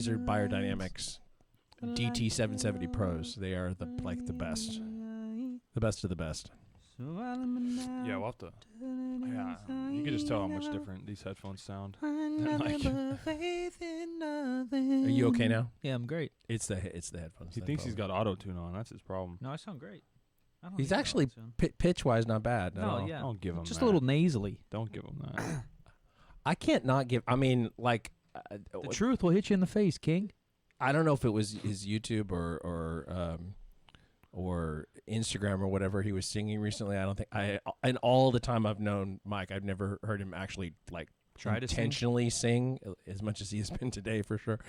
These are Biodynamics DT770 Pros. They are the best of the best. Yeah, we'll have to. Yeah, you can just tell how much different these headphones sound. Are you okay now? Yeah, I'm great. It's the headphones. He thinks he's got auto tune on. That's his problem. No, I sound great. I don't He's need actually pitch wise not bad. No, yeah. Don't give him just that. a little nasally. Don't give him that. I can't not give. I mean, like The truth will hit you in the face, King. I don't know if it was his YouTube or Instagram or whatever he was singing recently. I don't think and all the time I've known Mike, I've never heard him actually like try to intentionally sing as much as he has been today for sure.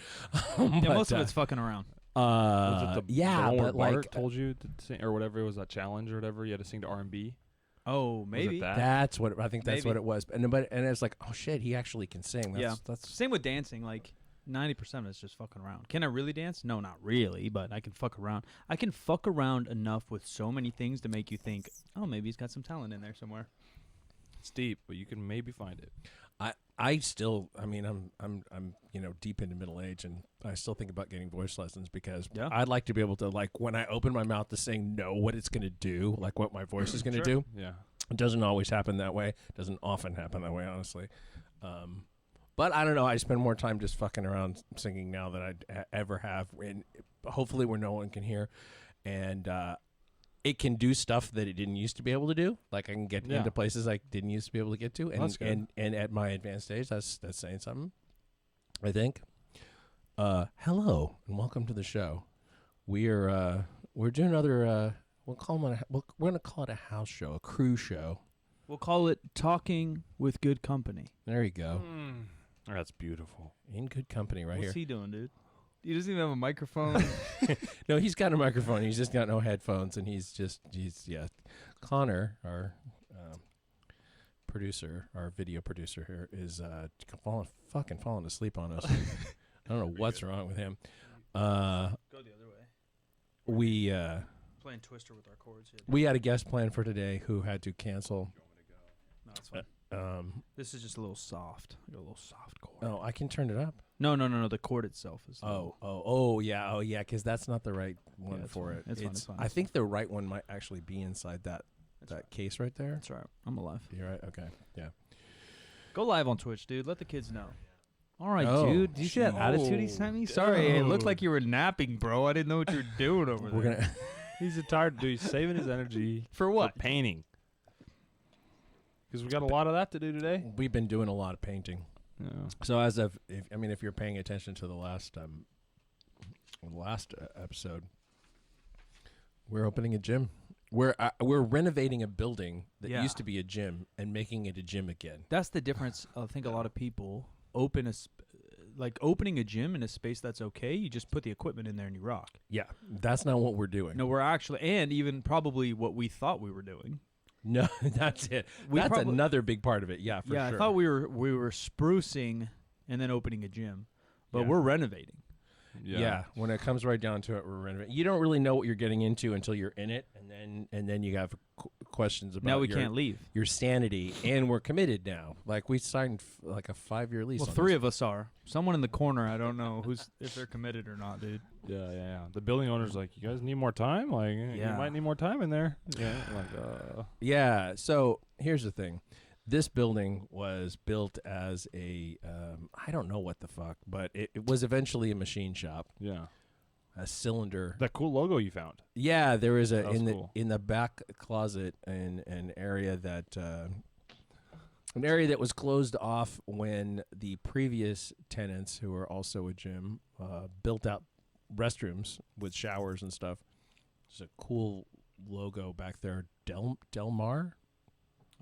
Most of it's fucking around. Was it the one where but Bart like told you to sing or whatever? It was a challenge or whatever. You had to sing to R&B. Oh, maybe that's what I think. That's maybe. what it was. And it's like, oh shit, he actually can sing. That's same with dancing. Like 90% of it's just fucking around. Can I really dance? No, not really, but I can fuck around. I can fuck around enough with so many things to make you think, oh, maybe he's got some talent in there somewhere. It's deep, but you can maybe find it. I still, I mean, I'm deep into middle age, and I still think about getting voice lessons because I'd like to be able to, like, when I open my mouth to sing, know what it's going to do, like what my voice is going to do. Yeah. It doesn't always happen that way. It doesn't often happen that way, honestly. But I don't know. I spend more time just fucking around singing now than I ever have, and hopefully where no one can hear. And it can do stuff that it didn't used to be able to do. Like I can get into places I didn't used to be able to get to. And and at my advanced age, that's saying something, I think. Hello and welcome to the show. We're doing another. We're gonna call it a house show, a crew show. We'll call it Talking with Good Company. There you go. That's beautiful. In good company, right here. What's he doing, dude? He doesn't even have a microphone. No, he's got a microphone. He's just got no headphones, and he's Connor, our producer, our video producer here, is falling asleep on us. I don't know what's wrong with him. Go the other way. We playing Twister with our chords. We had a guest plan for today who had to cancel. No, it's fine. This is just a little soft. A little soft chord. Oh, I can turn it up. No. The chord itself is. Oh, yeah. Because that's not the right one for it. It's fine. I think the right one might actually be inside that case right there. That's right. I'm alive. You're right. Okay. Yeah. Go live on Twitch, dude. Let the kids know. All right, dude. Did you see that attitude he sent me? Sorry, it looked like you were napping, bro. I didn't know what you were doing over there. We're gonna. He's a tired dude. He's saving his energy for what? For painting. Because we got a lot of that to do today. We've been doing a lot of painting. Yeah. So if you're paying attention to the last episode, we're opening a gym. We're renovating a building that used to be a gym and making it a gym again. That's the difference. I think a lot of people opening a gym in a space that's okay. You just put the equipment in there and you rock. Yeah, that's not what we're doing. No, we're actually, and even probably what we thought we were doing. No, that's it. That's another big part of it. Yeah, for sure. I thought we were sprucing and then opening a gym, but we're renovating. Yeah, when it comes right down to it, we're renovating. You don't really know what you're getting into until you're in it, and then you have questions about. Now we can't leave. Your sanity, and we're committed now. Like we signed like a 5-year lease. Well, 3 of us are. Someone in the corner, I don't know if they're committed or not, dude. Yeah. The building owner's like, you guys need more time. Like, you might need more time in there. Yeah. Yeah. So here's the thing. This building was built as a, I don't know what the fuck, but it was eventually a machine shop. Yeah. A cylinder. That cool logo you found. Yeah, there was cool. in the back closet an area that was closed off when the previous tenants, who were also a gym, built out restrooms with showers and stuff. There's a cool logo back there, Del Mar.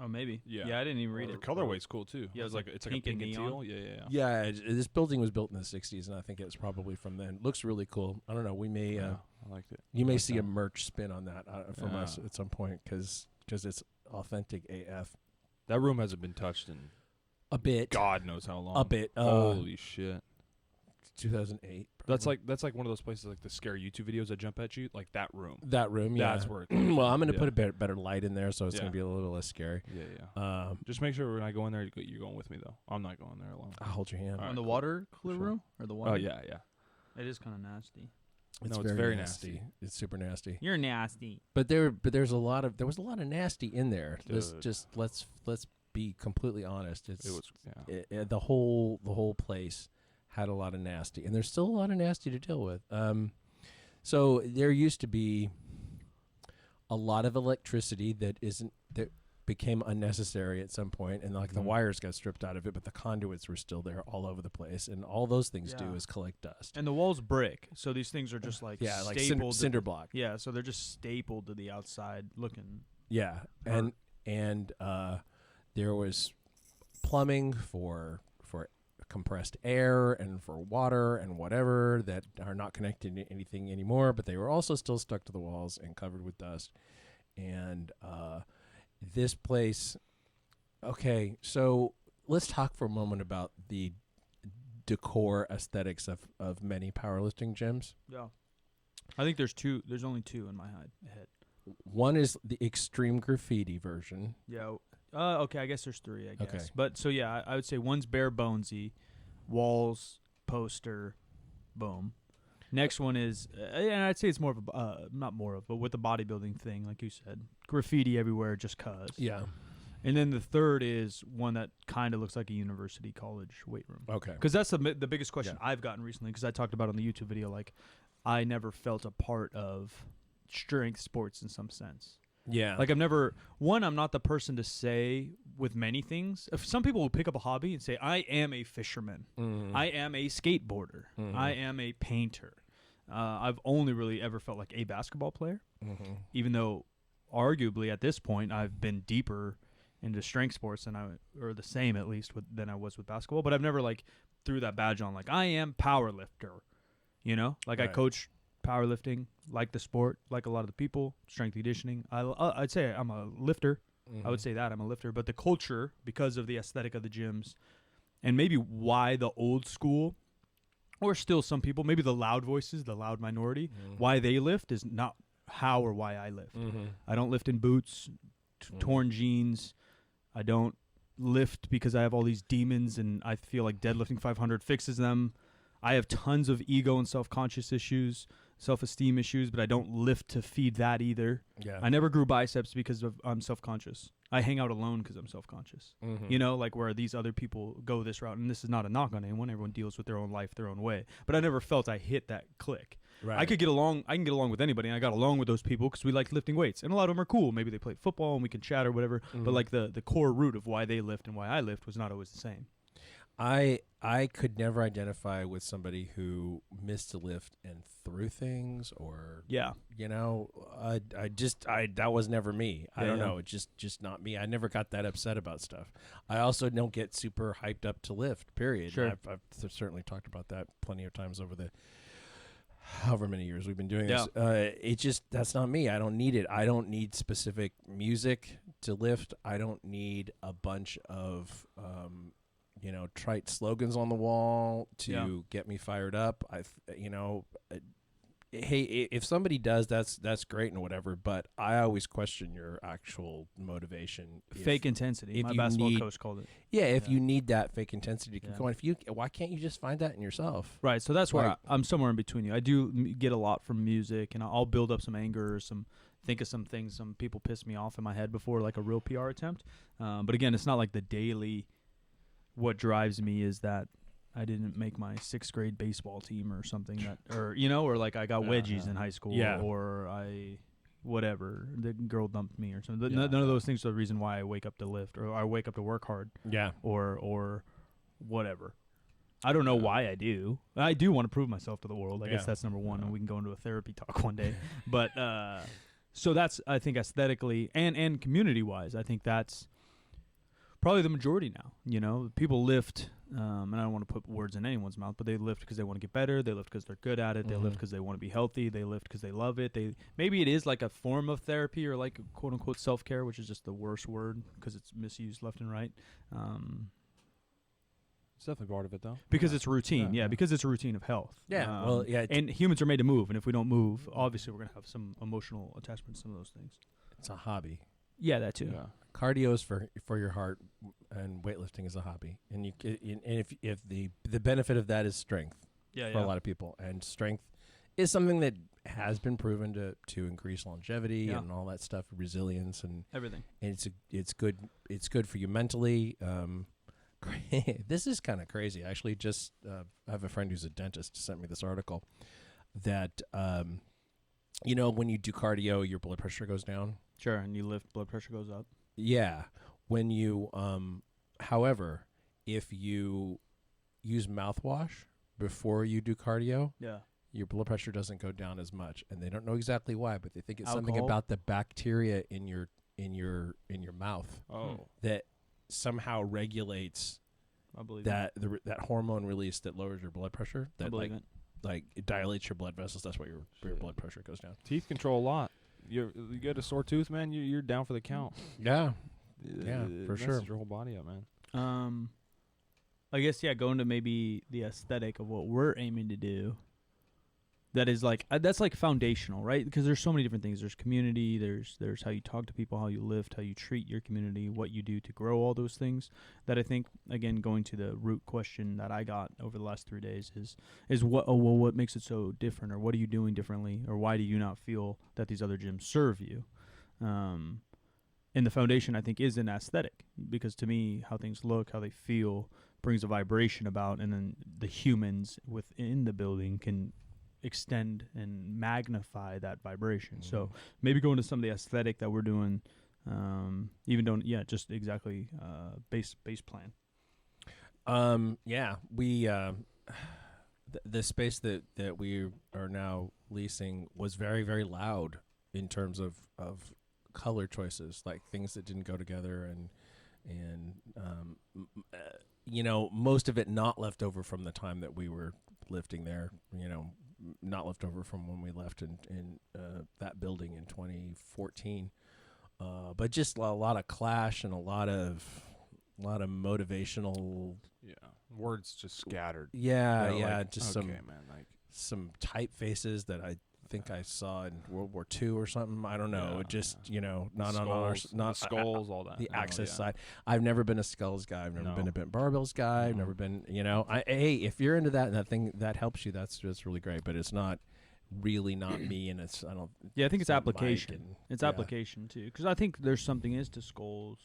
Oh, maybe. Yeah, I didn't even read it. The colorway's cool too. Yeah, it's like a pink and teal. Yeah. Yeah, this building was built in the 60s, and I think it's probably from then. Looks really cool. I don't know. We may. I liked it. You may see a merch spin on that from us at some point because it's authentic AF. That room hasn't been touched in a bit. God knows how long. A bit. Holy shit. 2008. Probably. That's like one of those places like the scare YouTube videos that jump at you. Like that room. That room, yeah. That's where. Well, I'm going to put a better light in there, so it's going to be a little less scary. Yeah. Just make sure when I go in there, you're going with me though. I'm not going there alone. I'll hold your hand. On the water cooler room or the water? Oh yeah. It is kind of nasty. It's No, it's very nasty. It's super nasty. You're nasty. But there was a lot of nasty in there. Dude. Let's be completely honest. It was The whole place had a lot of nasty, and there's still a lot of nasty to deal with. So there used to be a lot of electricity that became unnecessary at some point, and like the wires got stripped out of it, but the conduits were still there all over the place, and all those things do is collect dust. And the walls brick, so these things are just like stapled like cinder block. Yeah, so they're just stapled to the outside looking. Yeah, and there was plumbing for compressed air and for water and whatever that are not connected to anything anymore, but they were also still stuck to the walls and covered with dust. And this place, okay, so let's talk for a moment about the decor aesthetics of many powerlifting gyms. Yeah. I think there's only two in my head. One is the extreme graffiti version. Yeah. Okay, I guess there's three, I guess. Okay. But so yeah, I would say one's bare bonesy, walls, poster, boom. Next one is, and I'd say it's more of but with the bodybuilding thing, like you said, graffiti everywhere, just cause. Yeah. And then the third is one that kind of looks like a university college weight room. Okay. Because that's the biggest question I've gotten recently. Because I talked about on the YouTube video, like I never felt a part of strength sports in some sense. Yeah. Like I'm not the person to say with many things. If some people will pick up a hobby and say, I am a fisherman. Mm-hmm. I am a skateboarder. Mm-hmm. I am a painter. I've only really ever felt like a basketball player, even though arguably at this point I've been deeper into strength sports or the same at least than I was with basketball. But I've never like threw that badge on like I am power lifter, like right. I coach powerlifting, like the sport, like a lot of the people, strength conditioning. I'd say I'm a lifter. Mm-hmm. I would say that I'm a lifter, but the culture, because of the aesthetic of the gyms, and maybe why the old school, or still some people, maybe the loud voices, the loud minority, why they lift is not how or why I lift. Mm-hmm. I don't lift in boots, torn jeans. I don't lift because I have all these demons and I feel like deadlifting 500 fixes them. I have tons of ego and self-conscious issues, self-esteem issues, but I don't lift to feed that either. Yeah. I never grew biceps because I'm self-conscious. I hang out alone because I'm self-conscious. Mm-hmm. Like where these other people go this route, and this is not a knock on anyone. Everyone deals with their own life their own way. But I never felt I hit that click. Right. I can get along with anybody, and I got along with those people because we like lifting weights. And a lot of them are cool. Maybe they play football and we can chat or whatever. Mm-hmm. But like the core root of why they lift and why I lift was not always the same. I could never identify with somebody who missed a lift and threw things or that was never me. I don't know. It's just not me. I never got that upset about stuff. I also don't get super hyped up to lift, period. Sure. I've certainly talked about that plenty of times over the however many years we've been doing this. That's not me. I don't need it. I don't need specific music to lift. I don't need a bunch of trite slogans on the wall to get me fired up. Hey, if somebody does, that's great and whatever, but I always question your actual motivation. Fake intensity. My basketball coach called it. Yeah, if you need that fake intensity to go on, why can't you just find that in yourself? Right, so that's where I'm somewhere in between you. I do get a lot from music, and I'll build up some anger or think of some things. Some people piss me off in my head before, like a real PR attempt. But again, it's not like the daily. What drives me is that I didn't make my 6th grade baseball team or something or like I got wedgies in high school or whatever, the girl dumped me or something. None of those things are the reason why I wake up to lift or I wake up to work hard. Yeah. Or whatever. I don't know why I do. I do want to prove myself to the world. I guess that's number one, and we can go into a therapy talk one day. But so that's, I think, aesthetically and community-wise, I think that's probably the majority now. People lift, and I don't want to put words in anyone's mouth, but they lift because they want to get better. They lift because they're good at it. They lift because they want to be healthy. They lift because they love it. Maybe it is like a form of therapy or like quote unquote self-care, which is just the worst word because it's misused left and right. It's definitely part of it, though. Because it's routine. Yeah, because it's a routine of health. Yeah. And humans are made to move, and if we don't move, obviously we're going to have some emotional attachment to some of those things. It's a hobby. Yeah, that too. Yeah. Cardio is for your heart, and weightlifting is a hobby. And if the benefit of that is strength, for a lot of people. And strength is something that has been proven to increase longevity and all that stuff, resilience and everything. And it's good. It's good for you mentally. This is kind of crazy. Actually, just I have a friend who's a dentist sent me this article that when you do cardio, your blood pressure goes down. Sure, and you lift, blood pressure goes up. Yeah. When you, however, if you use mouthwash before you do cardio, your blood pressure doesn't go down as much, and they don't know exactly why, but they think it's something about the bacteria in your mouth that somehow regulates that hormone release that lowers your blood pressure. That like it dilates your blood vessels. That's why your blood pressure goes down. Teeth control a lot. You get a sore tooth, man. You're down for the count. Yeah, for sure. Messes your whole body up, man. I guess going to maybe the aesthetic of what we're aiming to do. That is that's like foundational, right? Because there's so many different things. There's community. There's how you talk to people, how you lift, how you treat your community, what you do to grow all those things. That I think, again, going to the root question that I got over the last 3 days is what makes it so different, or what are you doing differently, or why do you not feel that these other gyms serve you? And the foundation, I think, is an aesthetic, because to me, how things look, how they feel, brings a vibration about, and then the humans within the building can extend and magnify that vibration. So maybe go into some of the aesthetic that we're doing, just exactly base plan. We the space that we are now leasing was very, very loud in terms of color choices, like things that didn't go together, and most of it not left over from the time that we were lifting there, not left over from when we left in that building in 2014, but just a lot of clash and a lot of motivational words just scattered. Some typefaces that I think I saw in World War II or something. I don't know. Not on our skulls, all that. The Axis side. I've never been a skulls guy. I've never been a bent barbells guy. I've never been. If you're into that and that thing that helps you, that's really great. But it's not really not me, and it's I don't. Yeah, I think it's application. It's application too, because I think there's something is to skulls.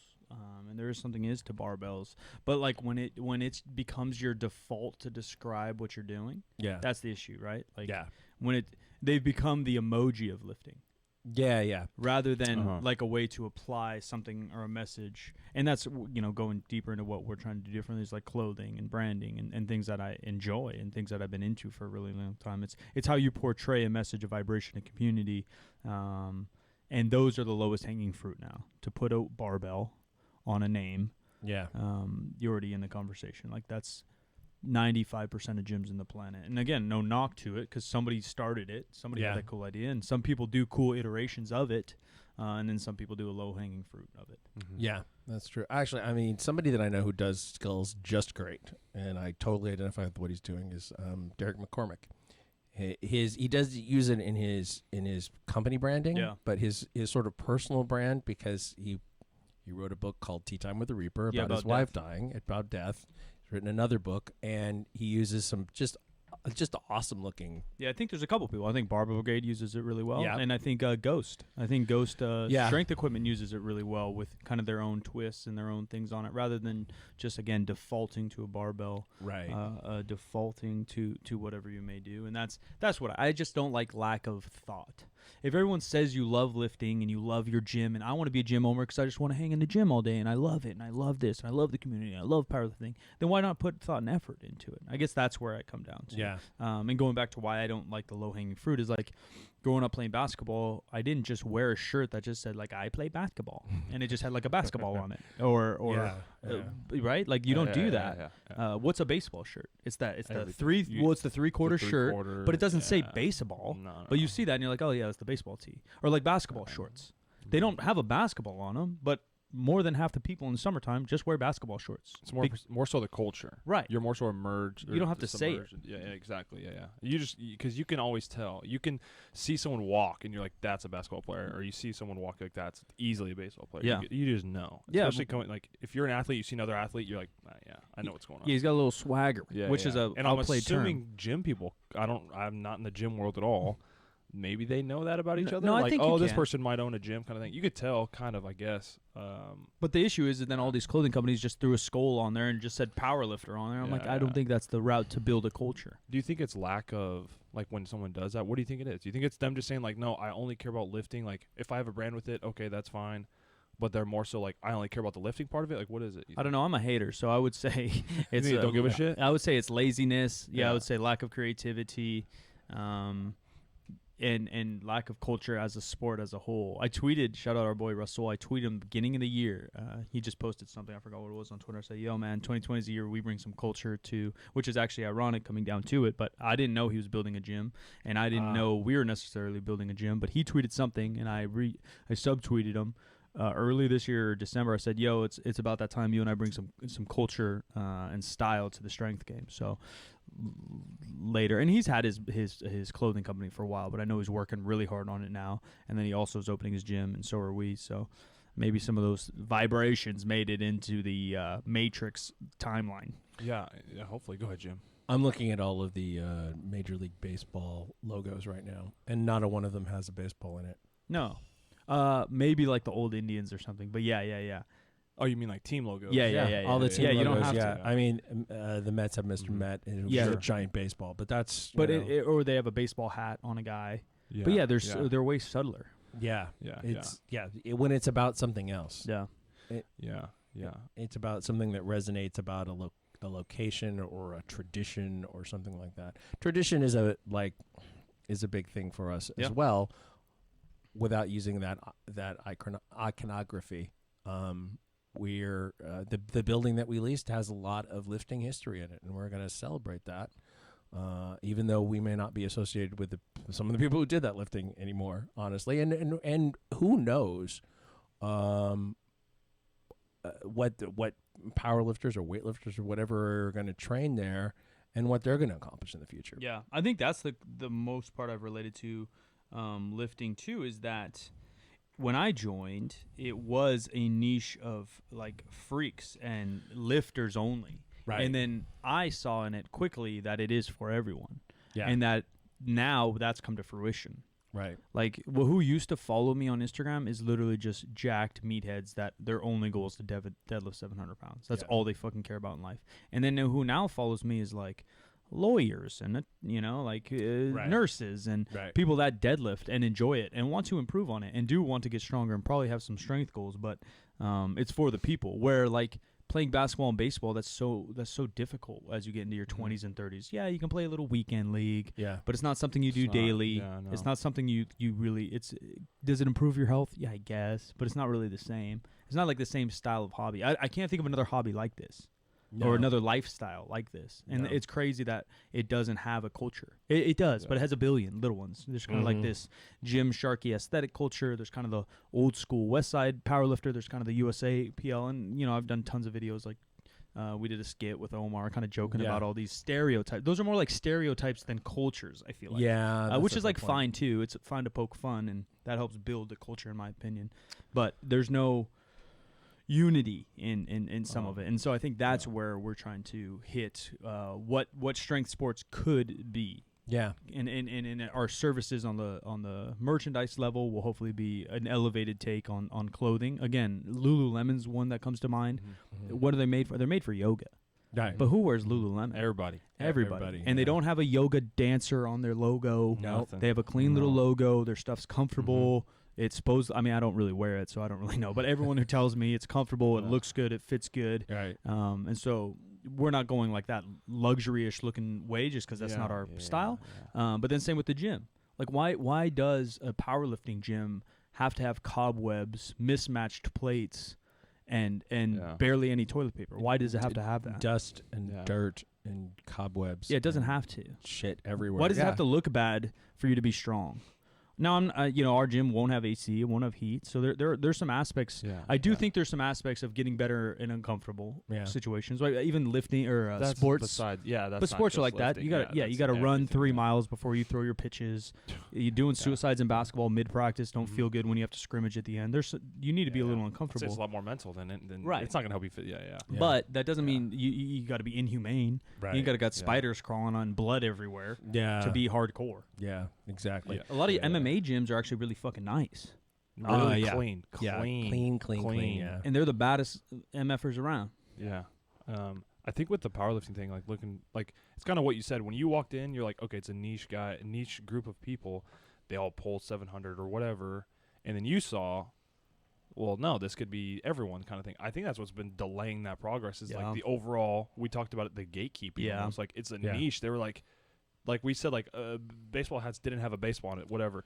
And there is something is to barbells, but like when it becomes your default to describe what you're doing, that's the issue, right? Like when they've become the emoji of lifting. Rather than like a way to apply something or a message. And that's, going deeper into what we're trying to do differently is like clothing and branding and things that I enjoy and things that I've been into for a really long time. It's how you portray a message of vibration and community. And those are the lowest hanging fruit now. To put a barbell on a name. You're already in the conversation. Like that's 95% of gyms in the planet. And again, no knock to it, because somebody started it. Somebody had that cool idea, and some people do cool iterations of it, and then some people do a low-hanging fruit of it. Yeah, that's true. Actually, I mean, somebody that I know who does skulls just great, and I totally identify with what he's doing, is Derek McCormick. He does use it in his company branding, but his sort of personal brand, because he wrote a book called Tea Time with the Reaper about his wife dying, about death. He's written another book, and he uses some just awesome looking. Yeah, I think there's a couple people. I think Barbell Brigade uses it really well, and I think Ghost. Strength Equipment uses it really well with kind of their own twists and their own things on it, rather than just again defaulting to a barbell, right? Defaulting to whatever you may do, and that's what I just don't like, lack of thought. If everyone says you love lifting and you love your gym, and I want to be a gym owner because I just want to hang in the gym all day and I love it and I love this and I love the community and I love powerlifting, then why not put thought and effort into it? I guess that's where I come down to. Yeah. And going back to why I don't like the low-hanging fruit is like growing up playing basketball, I didn't just wear a shirt that just said like I play basketball and it just had like a basketball on it or right? Like you don't do that. What's a baseball shirt? It's the three-quarter shirt, but it doesn't say baseball. No. But you see that and you're like, oh yeah, that's the baseball tee. Or like basketball shorts. They don't have a basketball on them, but more than half the people in the summertime just wear basketball shorts. It's more so the culture. Right. You're more so immersed. You don't have to say it. Yeah, exactly. Yeah. You just, because you can always tell. You can see someone walk and you're like, that's a basketball player. Or you see someone walk like that's easily a baseball player. Yeah. You just know. Yeah. Especially like, if you're an athlete, you see another athlete, you're like, yeah, I know what's going on. Yeah, he's got a little swagger, which is a and I'm outplayed assuming term. gym people, I'm not in the gym world at all. Maybe they know that about each other. No, I like, think oh, you this can. person might own a gym kind of thing. You could tell kind of, I guess. But the issue is that then all these clothing companies just threw a skull on there and just said powerlifter on there. I'm like, I don't think that's the route to build a culture. Do you think it's lack of, like, when someone does that, what do you think it is? Do you think it's them just saying, like, no, I only care about lifting? Like, if I have a brand with it, okay, that's fine. But they're more so like, I only care about the lifting part of it? Like, what is it? I don't know. I'm a hater, so I would say it's don't give a shit? I would say it's laziness. Yeah, Yeah. I would say lack of creativity. And lack of culture as a sport as a whole. I tweeted, shout out our boy Russell, I tweeted him beginning of the year. He just posted something, I forgot what it was on Twitter. I said, yo man, 2020 is the year we bring some culture to, which is actually ironic coming down to it, but I didn't know he was building a gym, and I didn't know we were necessarily building a gym, but he tweeted something, and I subtweeted him. Early this year, December, I said, yo, it's about that time you and I bring some culture and style to the strength game. So later, and he's had his clothing company for a while, but I know he's working really hard on it now, and then he also is opening his gym, and so are we. So maybe some of those vibrations made it into the Matrix timeline. Yeah, hopefully. Go ahead, Jim. I'm looking at all of the Major League Baseball logos right now, and not a one of them has a baseball in it. No. Maybe like the old Indians or something, but yeah. Oh, you mean like team logos? Yeah. All the team yeah, logos. you don't have yeah. to. I mean, the Mets have Mr. Met, and Yeah. a giant baseball, but that's But or they have a baseball hat on a guy. Yeah. But yeah, they're way subtler. yeah, Yeah. it's when it's about something else. Yeah. Yeah. It's about something that resonates about a location or a tradition or something like that. Tradition is a big thing for us as well. Without using that iconography, we're the building that we leased has a lot of lifting history in it, and we're going to celebrate that. Even though we may not be associated with some of the people who did that lifting anymore, honestly, and who knows, what powerlifters or weightlifters or whatever are going to train there, and what they're going to accomplish in the future. Yeah, I think that's the most part I've related to lifting too, is that when I joined, it was a niche of like freaks and lifters only. Right. And then I saw in it quickly that it is for everyone. Yeah. And that now that's come to fruition. Right. Like, who used to follow me on Instagram is literally just jacked meatheads that their only goal is to deadlift 700 pounds. That's all they fucking care about in life. And then who now follows me is like lawyers and nurses and people that deadlift and enjoy it and want to improve on it and do want to get stronger and probably have some strength goals, but it's for the people. Where like playing basketball and baseball, that's so difficult as you get into your 20s and 30s. Yeah, you can play a little weekend league, but it's not something you do daily. No. It's not something you really. Does it improve your health? Yeah, I guess, but it's not really the same. It's not like the same style of hobby. I can't think of another hobby like this. No. Or another lifestyle like this. And it's crazy that it doesn't have a culture. It does, but it has a billion little ones. There's kind of like this Gym Sharky aesthetic culture. There's kind of the old school West Side powerlifter. There's kind of the USA PL. And, I've done tons of videos. Like we did a skit with Omar kind of joking about all these stereotypes. Those are more like stereotypes than cultures, I feel like. Yeah. Which is like fine, too. It's fine to poke fun, and that helps build the culture, in my opinion. But there's no unity in some of it, and so I think that's where we're trying to hit what strength sports could be. Yeah, and our services on the merchandise level will hopefully be an elevated take on clothing. Again, Lululemon's one that comes to mind. What are they made for? They're made for yoga. Right. But who wears Lululemon? Everybody. And they don't have a yoga dancer on their logo. No. They have a clean little logo. Their stuff's comfortable. It's supposed. I mean, I don't really wear it, so I don't really know. But everyone who tells me it's comfortable, it looks good, it fits good, right? And so we're not going like that luxury-ish looking way, just because that's not our style. Yeah. But then same with the gym. Like, why does a powerlifting gym have to have cobwebs, mismatched plates, and barely any toilet paper? Why does it have to have that? Dust and dirt and cobwebs. Yeah, it doesn't have to. Shit everywhere. Why does it have to look bad for you to be strong? Now, our gym won't have AC, it won't have heat, so there's some aspects. Yeah, I do think there's some aspects of getting better in uncomfortable situations, like even lifting or that's sports. Beside, that's but sports are like that. You got to run 3 miles before you throw your pitches. You're doing suicides in basketball mid practice. Don't feel good when you have to scrimmage at the end. You need to be a little uncomfortable. It's a lot more mental than right. It's not gonna help you fit. Yeah. But that doesn't mean you got to be inhumane. Right. You got spiders crawling on blood everywhere. Yeah. To be hardcore. Yeah. Exactly. Yeah. A lot of MMA gyms are actually really fucking nice. Really clean. Clean. Yeah. And they're the baddest MFers around. Yeah. I think with the powerlifting thing, it's kind of what you said. When you walked in, you're like, okay, it's a niche group of people. They all pull 700 or whatever. And then you saw, well, no, this could be everyone kind of thing. I think that's what's been delaying that progress is like the overall, we talked about it, the gatekeeping. Yeah. It's like, it's a niche. They were like we said, baseball hats didn't have a baseball on it, whatever.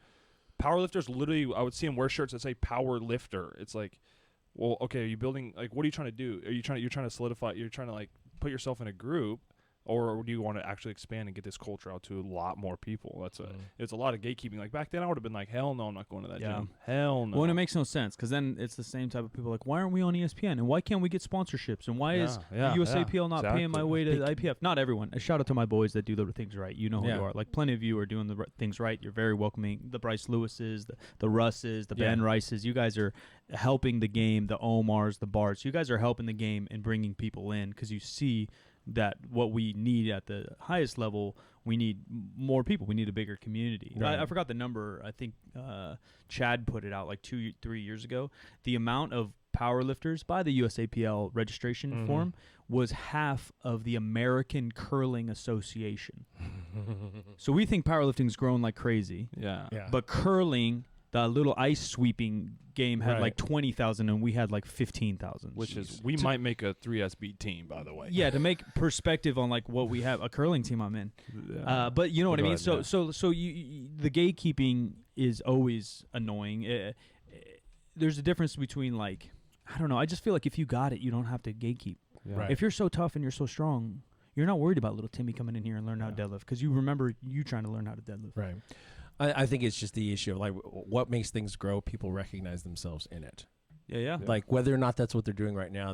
Powerlifters, literally, I would see them wear shirts that say power lifter. It's like, well, okay, are you building, what are you trying to do? You're trying to solidify, you're trying to put yourself in a group, or do you want to actually expand and get this culture out to a lot more people? It's a lot of gatekeeping. Back then I would have been like, hell no, I'm not going to that gym. Hell no. Well, and it makes no sense, because then it's the same type of people why aren't we on ESPN? And why can't we get sponsorships? And why is the USAPL not paying my way to IPF? Not everyone. A shout out to my boys that do the things right. You know who you are. Plenty of you are doing the things right. You're very welcoming. The Bryce Lewises, the Russes, the Ben Rices. You guys are helping the game, the Omars, the Barts. You guys are helping the game and bringing people in, because you see that what we need at the highest level, we need more people. We need a bigger community. Right. I forgot the number. I think Chad put it out 2-3 years ago. The amount of powerlifters by the USAPL registration form was half of the American Curling Association. So we think powerlifting's grown like crazy. Yeah. But curling, the little ice sweeping game had 20,000 and we had 15,000. Which is, we might make a 3SB team, by the way. Yeah, to make perspective on what we have. A curling team I'm in. Yeah. But you know what I mean? So the gatekeeping is always annoying. There's a difference between I don't know. I just feel if you got it, you don't have to gatekeep. Yeah. Right. If you're so tough and you're so strong, you're not worried about little Timmy coming in here and learning how to deadlift, because you remember you trying to learn how to deadlift. Right. I think it's just the issue of what makes things grow. People recognize themselves in it. Yeah. Whether or not that's what they're doing right now,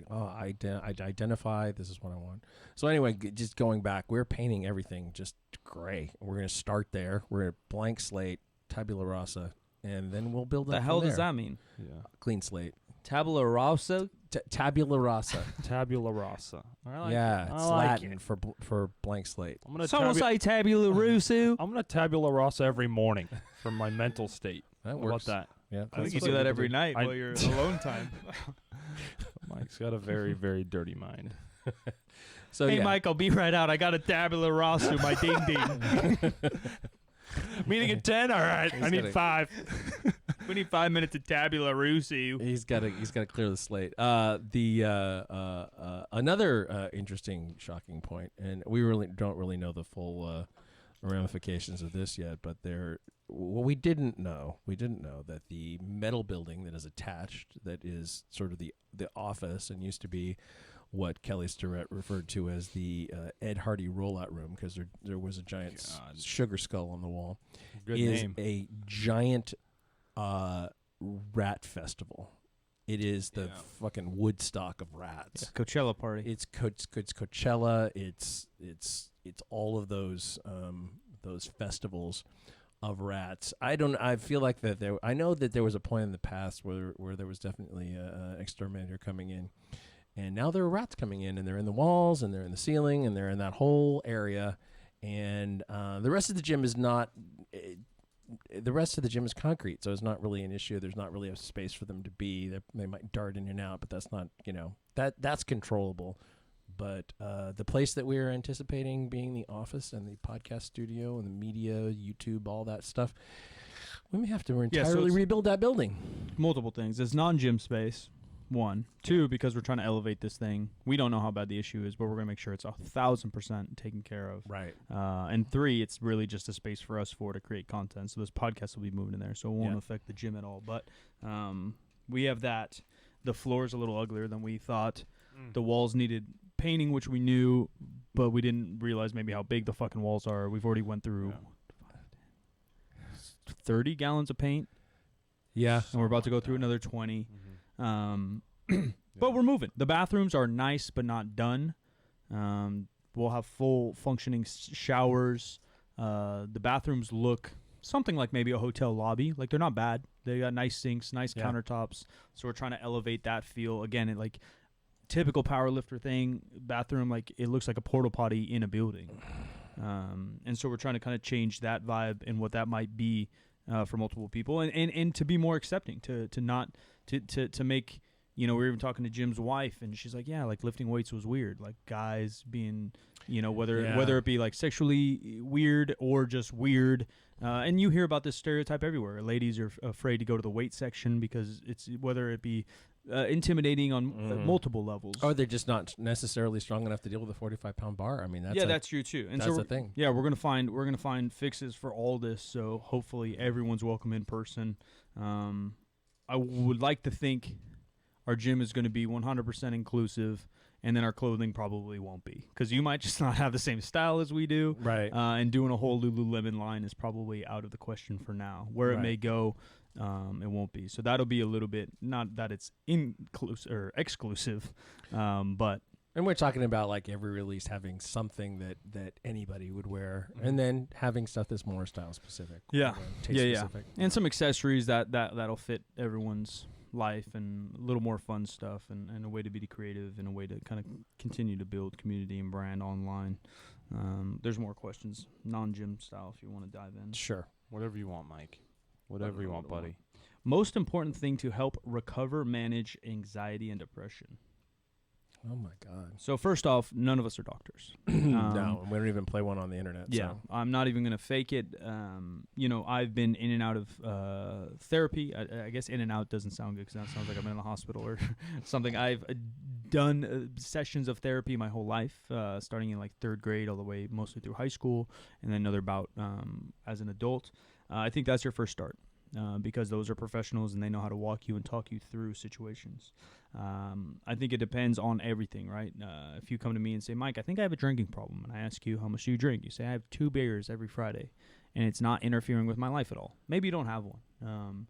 I identify. This is what I want. So anyway, just going back, we're painting everything just gray. We're going to start there. We're a blank slate, tabula rasa, and then we'll build up. The hell does that mean? Yeah, clean slate. Tabula rasa. Tabula rasa. Tabula rasa. It's Latin for blank slate. Someone say tabula rusu. I'm gonna tabula rasa every morning for my mental state. That works. How about that? Yeah, I think you do that every night while you're alone time. Mike's got a very, very dirty mind. So hey, Mike, I'll be right out. I got a tabula rasa, my ding ding. Meeting at 10. All right, I need 5. We need 5 minutes of tabula rusu. He's got to clear the slate. Another interesting, shocking point, and we really don't know the full ramifications of this yet, but we didn't know that the metal building that is attached, that is sort of the office and used to be what Kelly Starrett referred to as the Ed Hardy rollout room, because there was a giant sugar skull on the wall. Good is name. A giant rat festival. It is the fucking Woodstock of rats. Yeah, Coachella party. It's Coachella. It's all of those festivals of rats. I feel like that I know that there was a point in the past where there was definitely an exterminator coming in. And now there are rats coming in, and they're in the walls, and they're in the ceiling, and they're in that whole area. And the rest of the gym is not. The rest of the gym is concrete, so it's not really an issue. There's not really a space for them to be. They might dart in and out, but that's not. That's controllable. But the place that we are anticipating being the office and the podcast studio and the media, YouTube, all that stuff, we may have to entirely rebuild that building. Multiple things. It's non-gym space. 1. 2, because we're trying to elevate this thing. We don't know how bad the issue is, but we're going to make sure it's 1,000% taken care of. Right. And 3, it's really just a space for us to create content. So this podcast will be moving in there, so it won't affect the gym at all. But we have that. The floor is a little uglier than we thought. The walls needed painting, which we knew, but we didn't realize maybe how big the fucking walls are. We've already went through 30 gallons of paint, Yeah. and we're about to go through another 20. Mm-hmm. But we're moving. The bathrooms are nice but not done. We'll have full functioning showers. The bathrooms look something like maybe a hotel lobby. Like, they're not bad. They got nice sinks, nice countertops. So we're trying to elevate that feel. Again, it like typical powerlifter thing, bathroom, like it looks like a porta potty in a building. And so we're trying to kind of change that vibe and what that might be for multiple people, and to be more accepting, to not to make, you know, we were even talking to Jim's wife, and she's like, yeah, like lifting weights was weird, like guys being, you know, whether it be like sexually weird or just weird. And you hear about this stereotype everywhere. Ladies are afraid to go to the weight section because it's, whether it be intimidating on multiple levels. Or they're just not necessarily strong enough to deal with a 45-pound bar. I mean, that's that's true too. And that's so the thing. Yeah, we're gonna find fixes for all this. So hopefully everyone's welcome in person. I would like to think our gym is going to be 100% inclusive, and then our clothing probably won't be, because you might just not have the same style as we do. Right. And doing a whole Lululemon line is probably out of the question for now. Where it may go, it won't be. So that'll be a little bit, not that it's inclusive or exclusive, but. And we're talking about like every release having something that anybody would wear, and then having stuff that's more style specific. Yeah. Taste specific. And some accessories that'll fit everyone's life, and a little more fun stuff, and a way to be creative, and a way to kind of continue to build community and brand online. There's more questions, non-gym style, if you want to dive in. Sure. Whatever you want, Mike. Whatever you want, buddy. Most important thing to help recover, manage anxiety and depression. Oh my God. So first off, none of us are doctors. No, we don't even play one on the internet. Yeah, So. I'm not even going to fake it. You know, I've been in and out of therapy. I guess in and out doesn't sound good, because that sounds like I've been in the hospital or something. I've done sessions of therapy my whole life, starting in like 3rd grade all the way mostly through high school, and then another bout as an adult. I think that's your first start. Because those are professionals and they know how to walk you and talk you through situations. I think it depends on everything, right? If you come to me and say, Mike, I think I have a drinking problem, and I ask you, how much do you drink? You say, I have 2 beers every Friday, and it's not interfering with my life at all. Maybe you don't have one.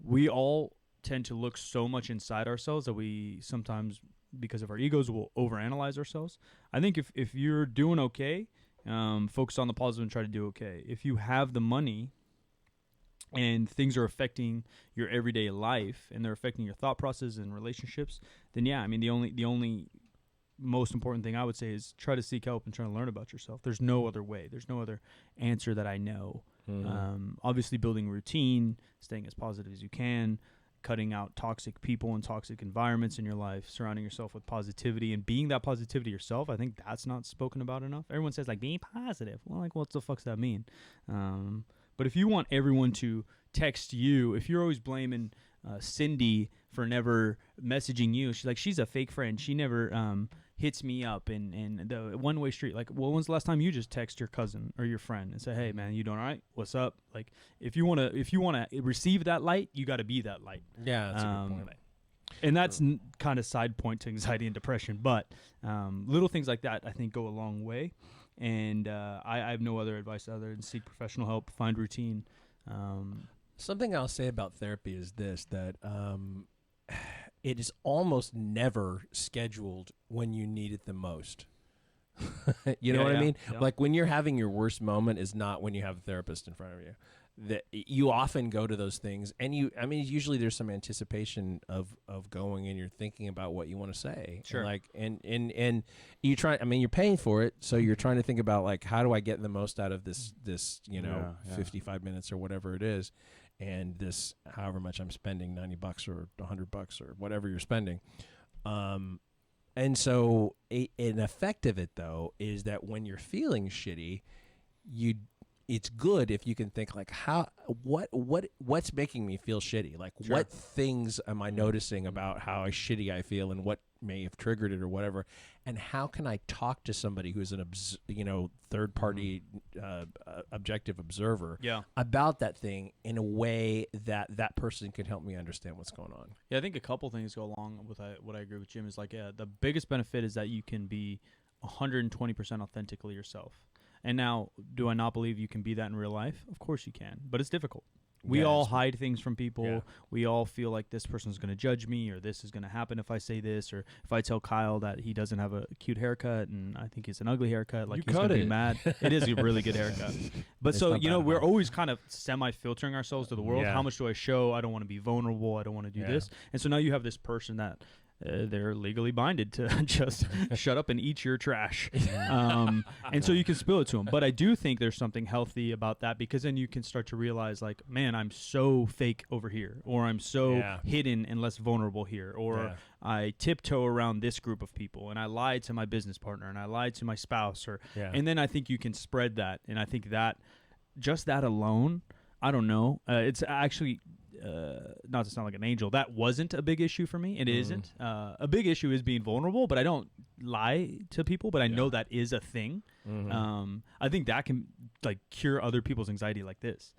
We all tend to look so much inside ourselves that we sometimes, because of our egos, will overanalyze ourselves. I think if you're doing okay, focus on the positive and try to do okay. If you have the money and things are affecting your everyday life, and they're affecting your thought process and relationships, then yeah, I mean, the only most important thing I would say is try to seek help and try to learn about yourself. There's no other way. There's no other answer that I know. Obviously, building routine, staying as positive as you can, cutting out toxic people and toxic environments in your life, surrounding yourself with positivity, and being that positivity yourself. I think that's not spoken about enough. Everyone says, like, being positive. Well, like, what the fuck's that mean? But if you want everyone to text you, if you're always blaming Cindy for never messaging you, she's a fake friend. She never hits me up in the one-way street. Like, well, when's the last time you just text your cousin or your friend and say, hey, man, you doing all right? What's up? Like, if you want to receive that light, you got to be that light. Yeah, that's a good point. And that's kind of side point to anxiety and depression. But little things like that, I think, go a long way. And I have no other advice other than seek professional help, find routine. Something I'll say about therapy is this, that it is almost never scheduled when you need it the most. You know what I mean? Yeah. Like, when you're having your worst moment is not when you have a therapist in front of you. That you often go to those things, and usually there's some anticipation of going, and you're thinking about what you want to say. Sure. And you try. I mean, you're paying for it, so you're trying to think about, like, how do I get the most out of this 55 minutes or whatever it is, and this however much I'm spending, $90 or $100 or whatever you're spending. And so an effect of it, though, is that when you're feeling shitty, it's good if you can think, like, what's making me feel shitty? Like, Sure. What things am I noticing about how shitty I feel, and what may have triggered it or whatever? And how can I talk to somebody who's an third party objective observer about that thing in a way that person can help me understand what's going on? Yeah, I think a couple things go along with what I agree with Jim is, like, the biggest benefit is that you can be 120% authentically yourself. And now, do I not believe you can be that in real life? Of course you can, but it's difficult. We Yeah, all it's- hide things from people. Yeah. We all feel like this person's going to judge me, or this is going to happen if I say this, or if I tell Kyle that he doesn't have a cute haircut and I think it's an ugly haircut, like You he's going cut to be it. mad. It is a really good haircut. But It's so, not you know, bad at we're all. always kind of semi-filtering ourselves to the world. Yeah. How much do I show? I don't want to be vulnerable. I don't want to do Yeah. this. And so now you have this person that they're legally binded to just shut up and eat your trash. And so you can spill it to them. But I do think there's something healthy about that, because then you can start to realize, like, man, I'm so fake over here, or I'm so Yeah. hidden and less vulnerable here, or Yeah. I tiptoe around this group of people, and I lied to my business partner, and I lied to my spouse, or Yeah. and then I think you can spread that. And I think that just that alone, I don't know, it's actually not to sound like an angel, that wasn't a big issue for me. It isn't. A big issue is being vulnerable, but I don't lie to people, but I know that is a thing. I think that can like cure other people's anxiety like this.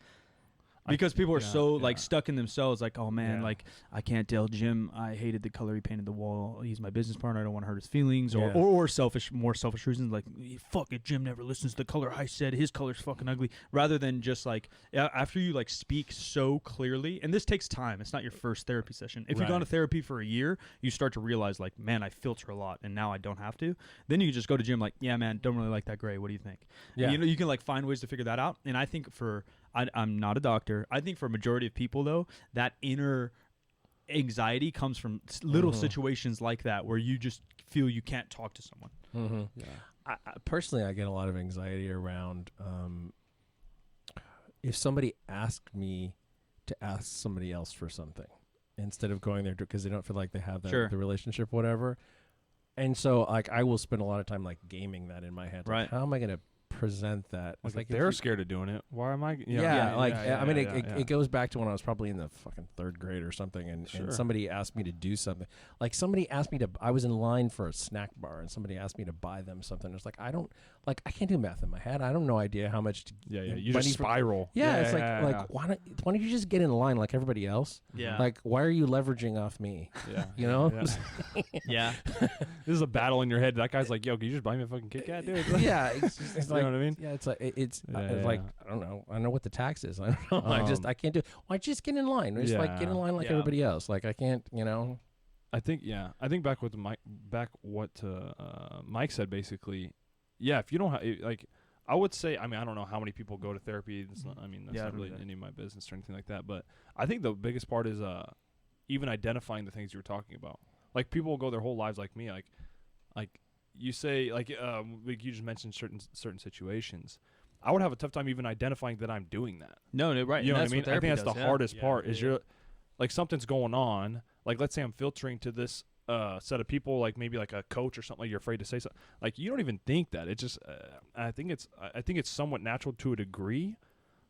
Because people are so like stuck in themselves, like, oh man, Yeah. like I can't tell Jim I hated the color he painted the wall. He's my business partner. I don't want to hurt his feelings, or Yeah. or more selfish reasons, like fuck it, Jim never listens to the color I said. His color's fucking ugly. Rather than just like after you like speak so clearly, and this takes time. It's not your first therapy session. If you've gone to therapy for a year, you start to realize like, man, I filter a lot, and now I don't have to. Then you just go to Jim like, yeah, man, don't really like that gray. What do you think? Yeah. And, you know, you can like find ways to figure that out. And I think I'm not a doctor. I think for a majority of people, though, that inner anxiety comes from little situations like that where you just feel you can't talk to someone. I personally, I get a lot of anxiety around if somebody asked me to ask somebody else for something instead of going there because they don't feel like they have that Sure. the relationship, whatever. And so, like, I will spend a lot of time like gaming that in my head. Like, Right. how am I going to present that? Like, It's if they're scared of doing it, why am I? It goes back to when I was probably in the fucking third grade or something, and Sure. somebody asked me to do something. Like somebody asked me to, I was in line for a snack bar, and somebody asked me to buy them something. It's like I can't do math in my head. I don't know idea how much. You money just for- spiral. Yeah, it's like why don't you just get in line like everybody else? Yeah. Like, why are you leveraging off me? yeah, You know? Yeah. This is a battle in your head. That guy's like, yo, can you just buy me a fucking Kit Kat, dude? Yeah, it's You like, know what I mean? yeah, it's like it's Yeah, like yeah. I don't know. I know what the tax is. I don't know. I can't do. Why just get in line? Just like get in line like Yeah. everybody else. Like I can't. You know. I think back what Mike said basically. Yeah, if you don't have like, I would say, I mean, I don't know how many people go to therapy. It's not, I mean, that's Yeah, I not don't really either. any of my business or anything like that. But I think the biggest part is even identifying the things you were talking about. Like people will go their whole lives like me. Like you say, like you just mentioned certain situations. I would have a tough time even identifying that I'm doing that. No, right. You know and what I mean? that's I think therapy that's does, the yeah. hardest Yeah, part yeah, is yeah. you're like something's going on. Like let's say I'm filtering to this set of people, like maybe like a coach or something. Like you're afraid to say something. Like you don't even think that. It just I think it's somewhat natural to a degree,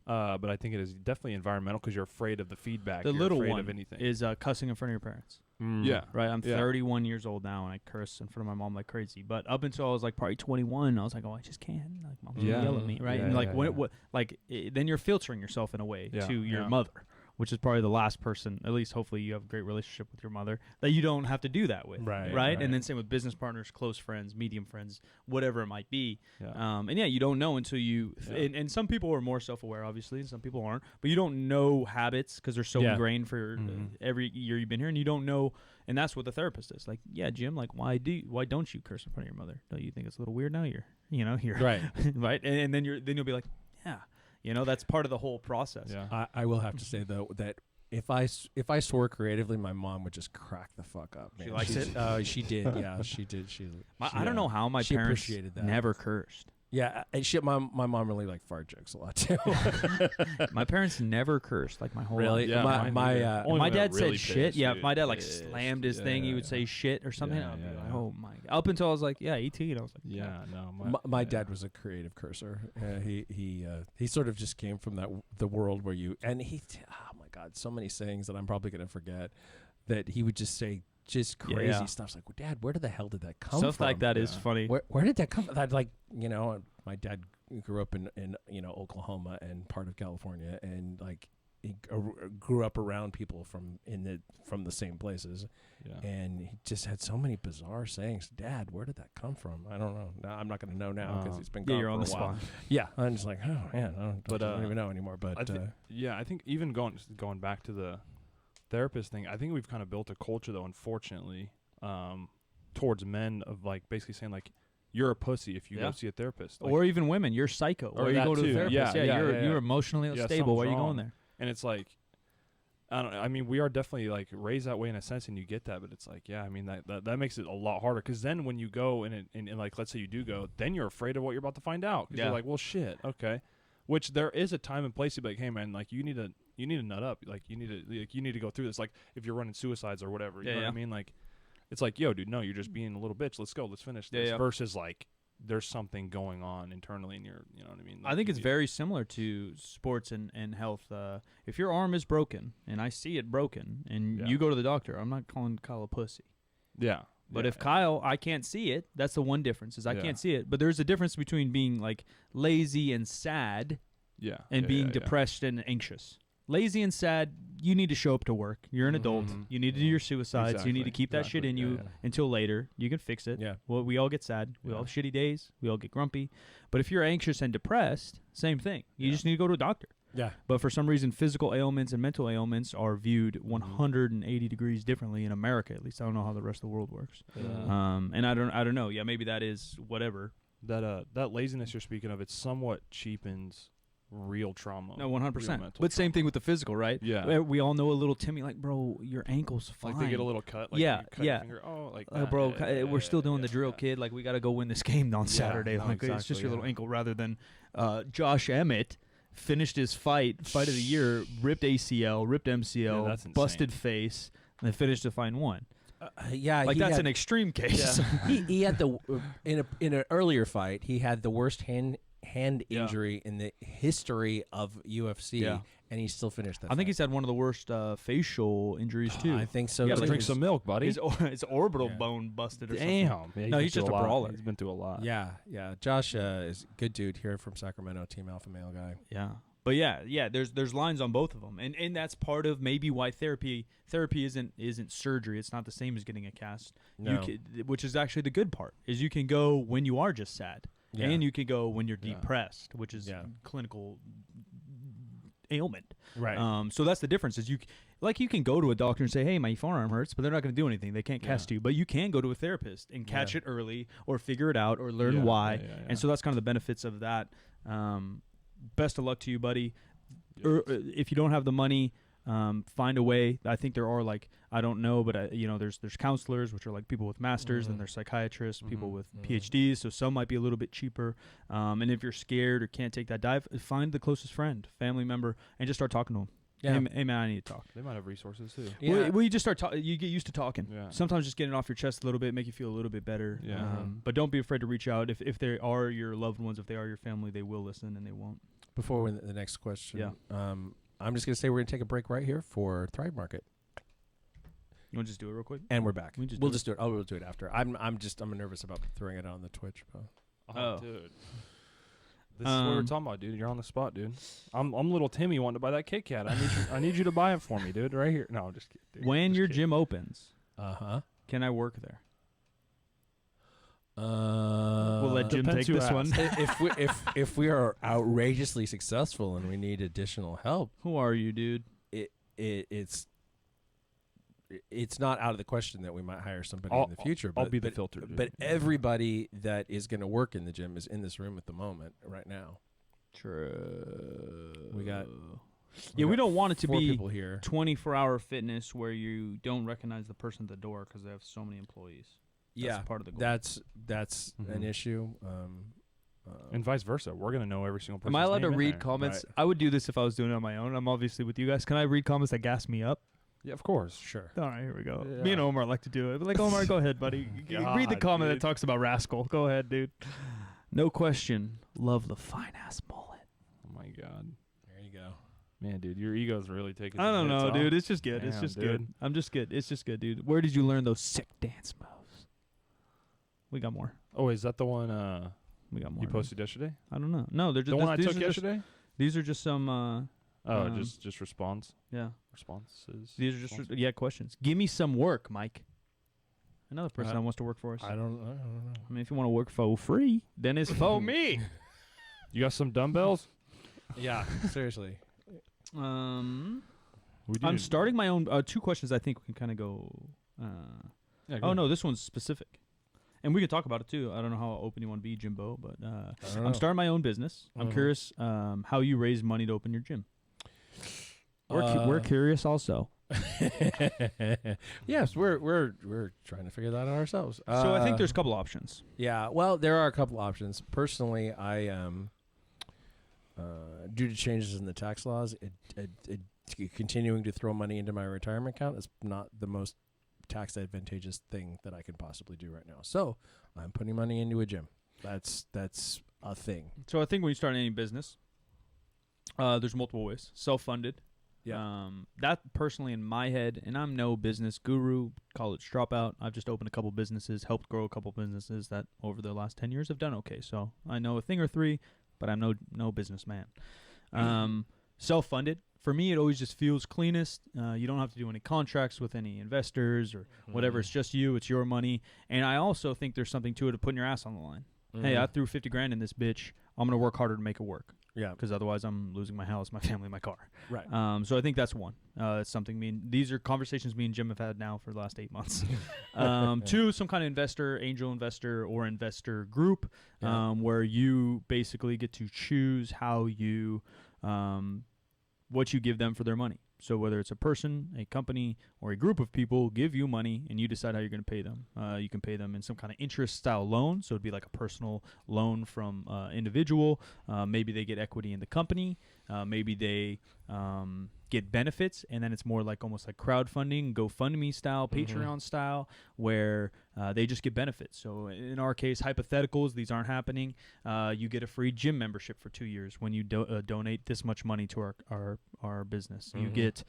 but I think it is definitely environmental because you're afraid of the feedback. The you're little afraid one of anything. is cussing in front of your parents. Yeah. Right, I'm Yeah. 31 years old now, and I curse in front of my mom like crazy. But up until I was like probably 21, I was like, oh, I just can't. Like, mom's Yeah. gonna yell at me, right? Yeah, and like, yeah, when yeah. then you're filtering yourself in a way Yeah, to your yeah. mother, which is probably the last person. At least, hopefully, you have a great relationship with your mother that you don't have to do that with, Right. And then same with business partners, close friends, medium friends, whatever it might be. Yeah. And yeah, you don't know until you. Yeah. And some people are more self-aware, obviously, and some people aren't. But you don't know habits because they're so Yeah. ingrained for every year you've been here, and you don't know. And that's what the therapist is like. Yeah, Jim, like why don't you curse in front of your mother? Don't you think it's a little weird now? You're Right. right. And then you'll be like, yeah, that's part of the whole process. Yeah. I will have to say though that if I swore creatively, my mom would just crack the fuck up. Man. She likes it? She did. Yeah, she did. I don't know how my she parents appreciated that. never cursed. Yeah, and shit. My mom really liked fart jokes a lot too. My parents never cursed like my whole Really? life. Yeah, my mine my neither. Only If my when they're dad really said shit, pissed, yeah. If dude. my dad like Pissed. slammed his thing, he would Yeah. say shit or something. Yeah, I'd be yeah, like, yeah. oh my! Up until I was like, yeah, ET, and I was like, Yeah. No. my dad was a creative cursor. He sort of just came from the world where oh my god, so many sayings that I'm probably gonna forget. That he would just say just crazy Yeah. stuff. It's like, well, Dad, where the hell did that come stuff from? like that is Yeah. funny. Where did that come from? That, like, my dad grew up in Oklahoma and part of California, and like grew up around people from the same places, and he just had so many bizarre sayings. Dad, where did that come from? I don't know. No, I'm not going to know now because he's been gone you're for on a the while. spot. Yeah, I'm just like, oh man, I don't even know anymore. But I think even going back to the therapist thing, I think we've kind of built a culture though, unfortunately, towards men of like basically saying like, you're a pussy if you go see a therapist, like, or even women. You're psycho. Or Why you that go to too. the therapist? Yeah, You're emotionally unstable. Why are you going there? And it's like, I don't know. I mean, we are definitely like raised that way in a sense, and you get that, but it's like, yeah, I mean that makes it a lot harder because then when you go and like, let's say you do go, then you're afraid of what you're about to find out. Because you're like, well, shit, okay. Which there is a time and place to be like, hey man, like you need to nut up, like you need to go through this. Like if you're running suicides or whatever, you know what I mean? Like, it's like, yo, dude, no, you're just being a little bitch. Let's go, let's finish this. Versus like, there's something going on internally in your, you know what I mean? Like, I think it's very similar to sports and health. If your arm is broken and I see it broken and you go to the doctor, I'm not calling Kyle a pussy. Yeah. But if Kyle, I can't see it, that's the one difference is I can't see it. But there's a difference between being like lazy and sad and being depressed and anxious. Lazy and sad, you need to show up to work. You're an adult. You need to do your suicides. Exactly. You need to keep that shit in you until later. You can fix it. Yeah. Well, we all get sad. We all have shitty days. We all get grumpy. But if you're anxious and depressed, same thing. You just need to go to a doctor. Yeah. But for some reason, physical ailments and mental ailments are viewed 180 degrees differently in America. At least I don't know how the rest of the world works. And I don't know. Yeah, maybe that is whatever. That laziness you're speaking of, it somewhat cheapens real trauma. No, 100%. But same thing with the physical, right? Yeah. We all know a little Timmy, like, bro, your ankle's fine. Like they get a little cut. Like yeah, you cut your finger. Oh, like that. Bro, we're still doing the drill, kid. Like, we got to go win this game on Saturday. No, Like, it's just your little ankle rather than Josh Emmett finished his fight of the year, ripped ACL, ripped MCL, that's insane. busted face, and then finished the fine one. Like that's an extreme case. he had the in an earlier fight, he had the worst hand injury in the history of UFC, and he still finished that. I think he's had one of the worst facial injuries too. I think so. You gotta drink some milk, buddy. His orbital bone busted or something. Yeah, no, he's just a brawler. He's been through a lot. Yeah. Josh is a good dude here from Sacramento, Team Alpha Male guy. Yeah. But yeah, there's lines on both of them, and that's part of maybe why therapy isn't surgery. It's not the same as getting a cast. No. Which is actually the good part is you can go when you are just sad, and you can go when you're depressed, which is clinical ailment. Right. So that's the difference. Is you can go to a doctor and say, hey, my forearm hurts, but they're not going to do anything. They can't cast you. But you can go to a therapist and catch it early or figure it out or learn why. And so that's kind of the benefits of that. Best of luck to you, buddy. If you don't have the money, find a way. I think there are I don't know, but there's counselors, which are like people with masters, and there's psychiatrists, people with PhDs. So some might be a little bit cheaper. And if you're scared or can't take that dive, find the closest friend, family member, and just start talking to them. Yeah. Hey man, I need to talk. They might have resources too. Yeah. Well, you just start you get used to talking. Yeah. Sometimes just getting it off your chest a little bit make you feel a little bit better. Yeah. But don't be afraid to reach out. If they are your loved ones, if they are your family, they will listen and they won't. Before the next question, I'm just gonna say we're gonna take a break right here for Thrive Market. You want to just do it real quick? And we're back. We'll just do it. Oh, we'll do it after. I'm nervous about throwing it on the Twitch. Oh, dude. This is what we're talking about, dude. You're on the spot, dude. I'm little Timmy wanting to buy that Kit Kat. I need you to buy it for me, dude. Right here. No, I'm just kidding. Dude. When your gym opens, can I work there? We'll let Jim take this one. if we are outrageously successful and we need additional help, who are you, dude? It's not out of the question that we might hire somebody in the future. I'll be the filter, dude. But everybody that is going to work in the gym is in this room at the moment, right now. True. We don't want it to be people here. 24-hour fitness where you don't recognize the person at the door because they have so many employees. That's part of the goal. That's an issue. And vice versa. We're going to know every single person. Am I allowed to read comments? Right. I would do this if I was doing it on my own. I'm obviously with you guys. Can I read comments that gas me up? Yeah, of course. Sure. All right, here we go. Yeah. Me and Omar like to do it. But Omar, go ahead, buddy. Read the comment that talks about Rascal. Go ahead, dude. No question. Love the fine-ass mullet. Oh, my God. There you go. Man, dude, your ego's really taking I don't know, dude. It's just good. Damn, it's just dude. good. I'm just good. It's just good, dude. Where did you learn those sick dance moves? We got more. Oh, is that the one we got more. you posted yesterday? I don't know. No, they're just the one I took yesterday? These are just some Oh, just response. Yeah. Responses. These are just questions. Give me some work, Mike. Another person that wants to work for us. I don't know. I mean, if you want to work for free, then it's for me. You got some dumbbells? Yeah, seriously. I'm starting my own. 2 questions. I think we can kind of go. Go No, this one's specific, and we can talk about it too. I don't know how open you want to be, Jimbo, but I'm starting my own business. I'm curious how you raise money to open your gym. We're curious also. Yes, we're trying to figure that out ourselves. So I think there's a couple options. Yeah, well, there are a couple options. Personally, I due to changes in the tax laws, continuing to throw money into my retirement account is not the most tax advantageous thing that I could possibly do right now. So I'm putting money into a gym. That's a thing. So I think when you start any business, there's multiple ways. Self-funded. Yeah. That personally in my head, and I'm no business guru, college dropout. I've just opened a couple businesses, helped grow a couple businesses that over the last 10 years have done okay. So I know a thing or 3, but I'm no businessman. Self-funded. For me, it always just feels cleanest. You don't have to do any contracts with any investors or whatever. It's just you. It's your money. And I also think there's something to it of putting your ass on the line. Hey, I threw $50,000 in this bitch. I'm going to work harder to make it work. Yeah. Because otherwise I'm losing my house, my family, my car. Right. So I think that's one. It's something these are conversations me and Jim have had now for the last 8 months. 2, some kind of investor, angel investor, or investor group where you basically get to choose how you what you give them for their money. So whether it's a person, a company, or a group of people give you money and you decide how you're going to pay them. You can pay them in some kind of interest-style loan. So it'd be like a personal loan from individual. Maybe they get equity in the company. Maybe they get benefits, and then it's more like almost like crowdfunding, GoFundMe style, Patreon style, where they just get benefits. So in our case, hypotheticals, these aren't happening. You get a free gym membership for 2 years when you donate this much money to our business. You get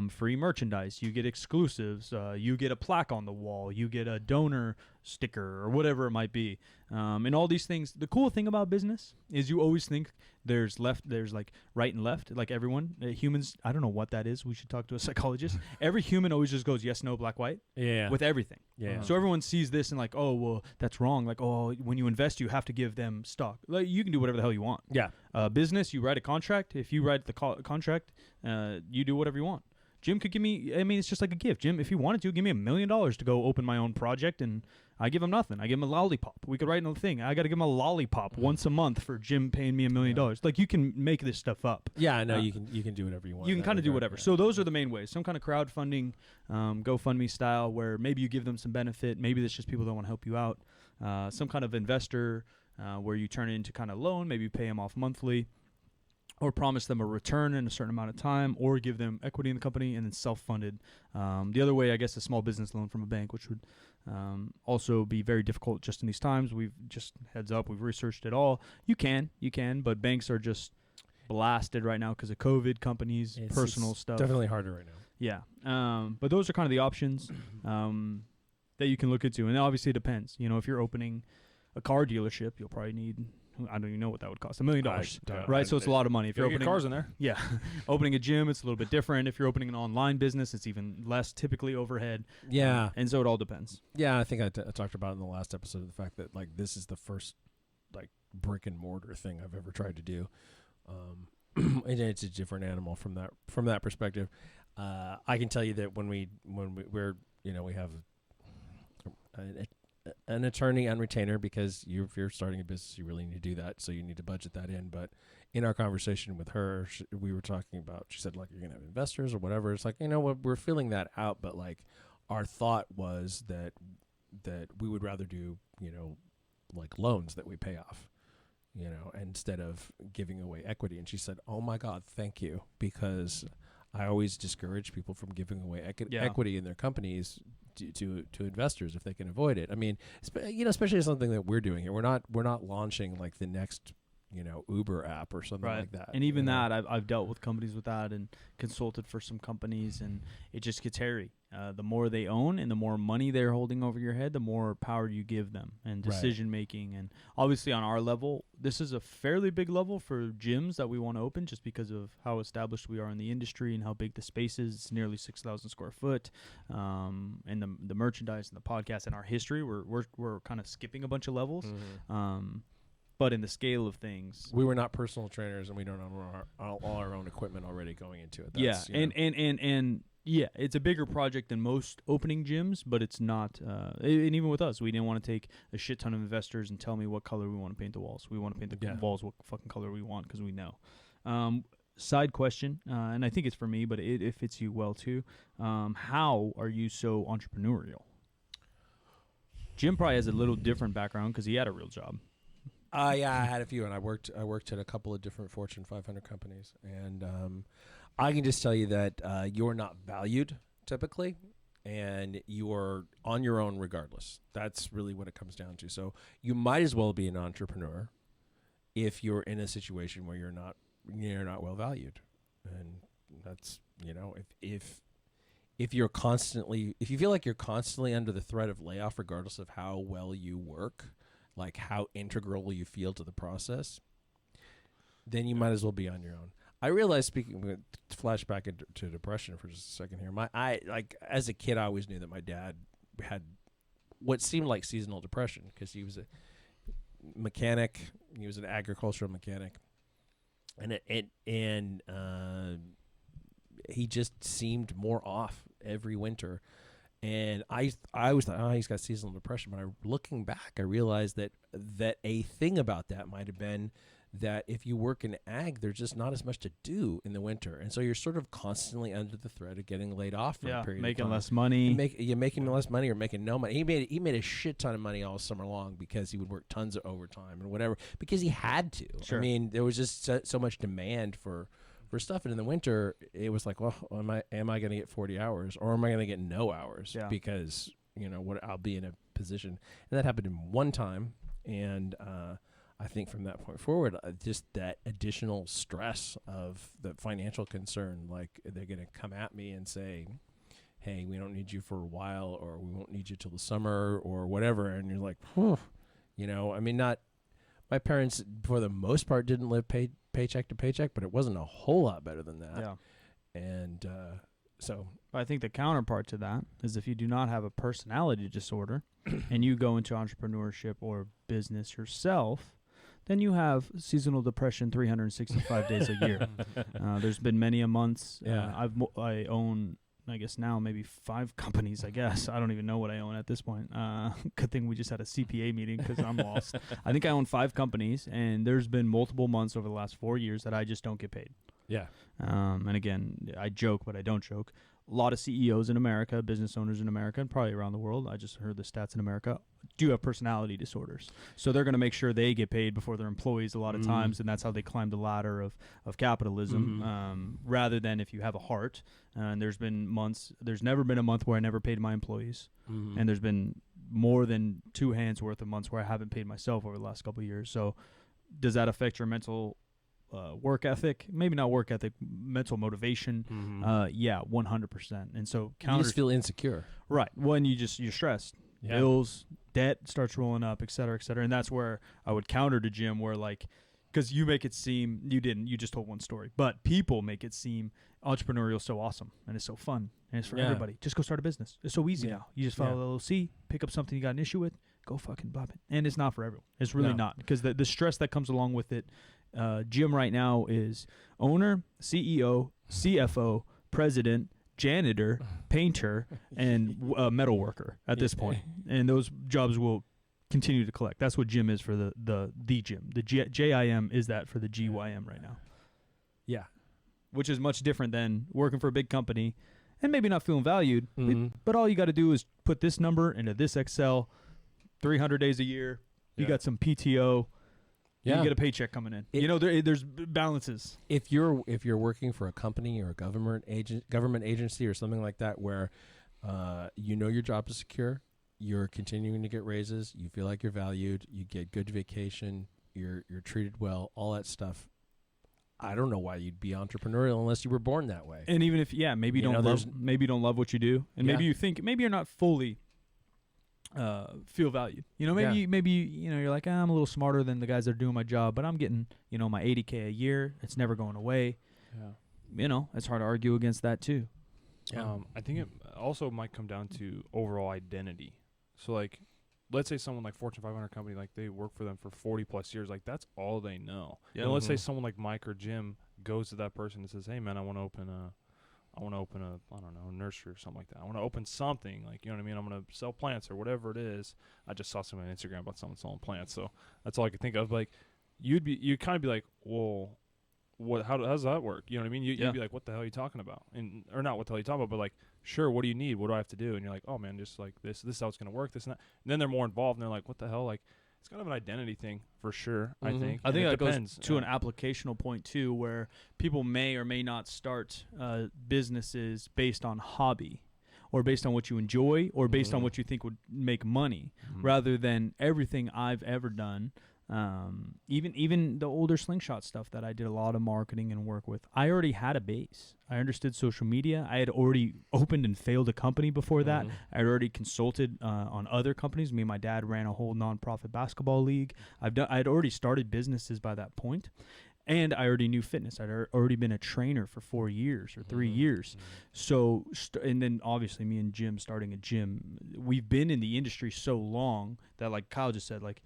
free merchandise. You get exclusives. You get a plaque on the wall. You get a donor sticker or whatever it might be. And all these things. The cool thing about business is you always think there's like right and left. Like everyone, humans, I don't know what that is. We should talk to a psychologist. Every human always just goes yes, no, black, white. Yeah. With everything. Yeah. So everyone sees this and like, oh, well, that's wrong. Like, oh, when you invest, you have to give them stock. Like, you can do whatever the hell you want. Yeah. Business, you write a contract. If you write the contract, you do whatever you want. Jim could give me, I mean, it's just like a gift. Jim, if he wanted to, give me $1 million to go open my own project, and I give him nothing. I give him a lollipop. We could write another thing. I got to give him a lollipop once a month for Jim paying me $1 million. Like, you can make this stuff up. Yeah, I know you can do whatever you want. You can kind of do whatever. Yeah. So those are the main ways. Some kind of crowdfunding, GoFundMe style, where maybe you give them some benefit. Maybe it's just people that want to help you out. Some kind of investor where you turn it into kind of loan. Maybe you pay them off monthly. Or promise them a return in a certain amount of time, or give them equity in the company, and then self-funded. The other way, I guess, a small business loan from a bank, which would also be very difficult just in these times. We've just, heads up, we've researched it all. You can, but banks are just blasted right now because of COVID, companies, personal stuff. Definitely harder right now. Yeah. But those are kind of the options that you can look into. And obviously it depends. You know, if you're opening a car dealership, you'll probably need, I don't even know what that would cost, $1 million, right? So it's a lot of money. If you're opening cars in there, yeah, opening a gym, it's a little bit different. If you're opening an online business, it's even less typically overhead. Yeah, and so it all depends. Yeah, I think I talked about in the last episode the fact that like this is the first like brick and mortar thing I've ever tried to do. And it's a different animal from that perspective. I can tell you that when we're we have an attorney and retainer, because if you're starting a business, you really need to do that. So you need to budget that in. But in our conversation with her, we were talking about, she said, like, you're going to have investors or whatever. It's like, we're filling that out. But like our thought was that we would rather do, like loans that we pay off, instead of giving away equity. And she said, oh my God, thank you. Because I always discourage people from giving away equity in their companies to investors if they can avoid it. I mean, especially something that we're doing here. We're not launching like the next Uber app or something like that. And even that, I've dealt with companies with that and consulted for some companies, and it just gets hairy. The more they own and the more money they're holding over your head, the more power you give them and decision making. And obviously on our level, this is a fairly big level for gyms that we want to open, just because of how established we are in the industry and how big the space is. It's nearly 6,000 square foot. And the merchandise and the podcast and our history, we're kind of skipping a bunch of levels. But in the scale of things, we were not personal trainers, and we don't own all our own equipment already going into it. That's, and it's a bigger project than most opening gyms, but it's not. And even with us, we didn't want to take a shit ton of investors and tell me what color we want to paint the walls. We want to paint the walls what fucking color we want, because we know. Side question, and I think it's for me, but it fits you well too. How are you so entrepreneurial? Jim probably has a little different background because he had a real job. Yeah, I had a few, and I worked at a couple of different Fortune 500 companies, and I can just tell you that you're not valued typically, and you are on your own regardless. That's really what it comes down to. So you might as well be an entrepreneur if you're in a situation where you're not well valued, and that's if you feel like you're constantly under the threat of layoff, regardless of how well you work, like how integral you feel to the process, then you might as well be on your own. I realized, flashback into depression for just a second here. As a kid, I always knew that my dad had what seemed like seasonal depression, because he was a mechanic. He was an agricultural mechanic, and he just seemed more off every winter. And I always thought, he's got seasonal depression. But looking back, I realized that a thing about that might have been that if you work in ag, there's just not as much to do in the winter. And so you're sort of constantly under the threat of getting laid off for a period of time. Making less money. You're making less money or making no money. He made a shit ton of money all summer long because he would work tons of overtime and whatever, because he had to. Sure. I mean, there was just so much demand for stuff, and in the winter it was like, well, am I going to get 40 hours, or am I going to get no hours? Because I'll be in a position. And that happened in one time, and I think from that point forward, just that additional stress of the financial concern, like they're going to come at me and say, hey, we don't need you for a while, or we won't need you till the summer, or whatever. And you're like, whew. My parents, for the most part, didn't live paycheck to paycheck, but it wasn't a whole lot better than that. Yeah. And so I think the counterpart to that is if you do not have a personality disorder and you go into entrepreneurship or business yourself, then you have seasonal depression 365 days a year. There's been many a months. I own, I guess now maybe 5 companies, I guess. I don't even know what I own at this point. Good thing we just had a CPA meeting because I'm lost. I think I own 5 companies, and there's been multiple months over the last 4 years that I just don't get paid. Yeah. And again, I joke, but I don't joke. A lot of CEOs in America, business owners in America, and probably around the world, I just heard the stats in America, do have personality disorders. So they're going to make sure they get paid before their employees a lot of times, and that's how they climb the ladder of capitalism, rather than if you have a heart. And there's never been a month where I never paid my employees, and there's been more than 2 hands worth of months where I haven't paid myself over the last couple of years. So does that affect your mental work ethic? Maybe not work ethic, mental motivation. 100%. And so you just feel insecure, right? When you're stressed, bills, debt starts rolling up, et cetera, and that's where I would counter to Jim, where because you make it seem, you just told one story, but people make it seem entrepreneurial is so awesome and it's so fun and it's for everybody. Just go start a business. It's so easy now. You just file a LLC, pick up something you got an issue with, go fucking bop it. And it's not for everyone. It's really not, because the stress that comes along with it. Jim right now is owner, CEO, CFO, president, janitor, painter, and metal worker at this point. And those jobs will continue to collect. That's what Jim is for the Jim. The JIM is that for the GYM right now. Yeah. Which is much different than working for a big company and maybe not feeling valued. But all you got to do is put this number into this Excel, 300 days a year. You got some PTO. You get a paycheck coming in. There's balances. If you're working for a company or a government agency or something like that, where your job is secure, you're continuing to get raises, you feel like you're valued, you get good vacation, you're treated well, all that stuff. I don't know why you'd be entrepreneurial unless you were born that way. And even if maybe you don't love what you do, and maybe you think maybe you're not fully feel valued. Maybe you're like, I'm a little smarter than the guys that are doing my job, but I'm getting my $80K a year. It's never going away. Yeah. It's hard to argue against that too. Yeah. I think it also might come down to overall identity. So like, let's say someone like Fortune 500 company, like they work for them for 40 plus years, like that's all they know. Yeah. And let's say someone like Mike or Jim goes to that person and says, hey man, I want to open a I don't know, a nursery or something like that. I want to open something, like, you know what I mean? I'm going to sell plants or whatever it is. I just saw something on Instagram about someone selling plants. So that's all I could think of. Like, you'd kind of be like, well, how does that work? You know what I mean? You'd be like, what the hell are you talking about? Or not what the hell are you talking about, but like, sure, what do you need? What do I have to do? And you're like, oh man, just like this is how it's going to work, this and that. And then they're more involved and they're like, what the hell? Like, it's kind of an identity thing for sure, I think. I think that goes to an applicational point too, where people may or may not start businesses based on hobby or based on what you enjoy or based on what you think would make money rather than everything I've ever done. Even the older Slingshot stuff that I did a lot of marketing and work with, I already had a base. I understood social media. I had already opened and failed a company before that. I had already consulted on other companies. Me and my dad ran a whole nonprofit basketball league. I had already started businesses by that point, and I already knew fitness. I'd already been a trainer for 4 years or 3 years. So, and then obviously me and Jim starting a gym. We've been in the industry so long that, like Kyle just said, like,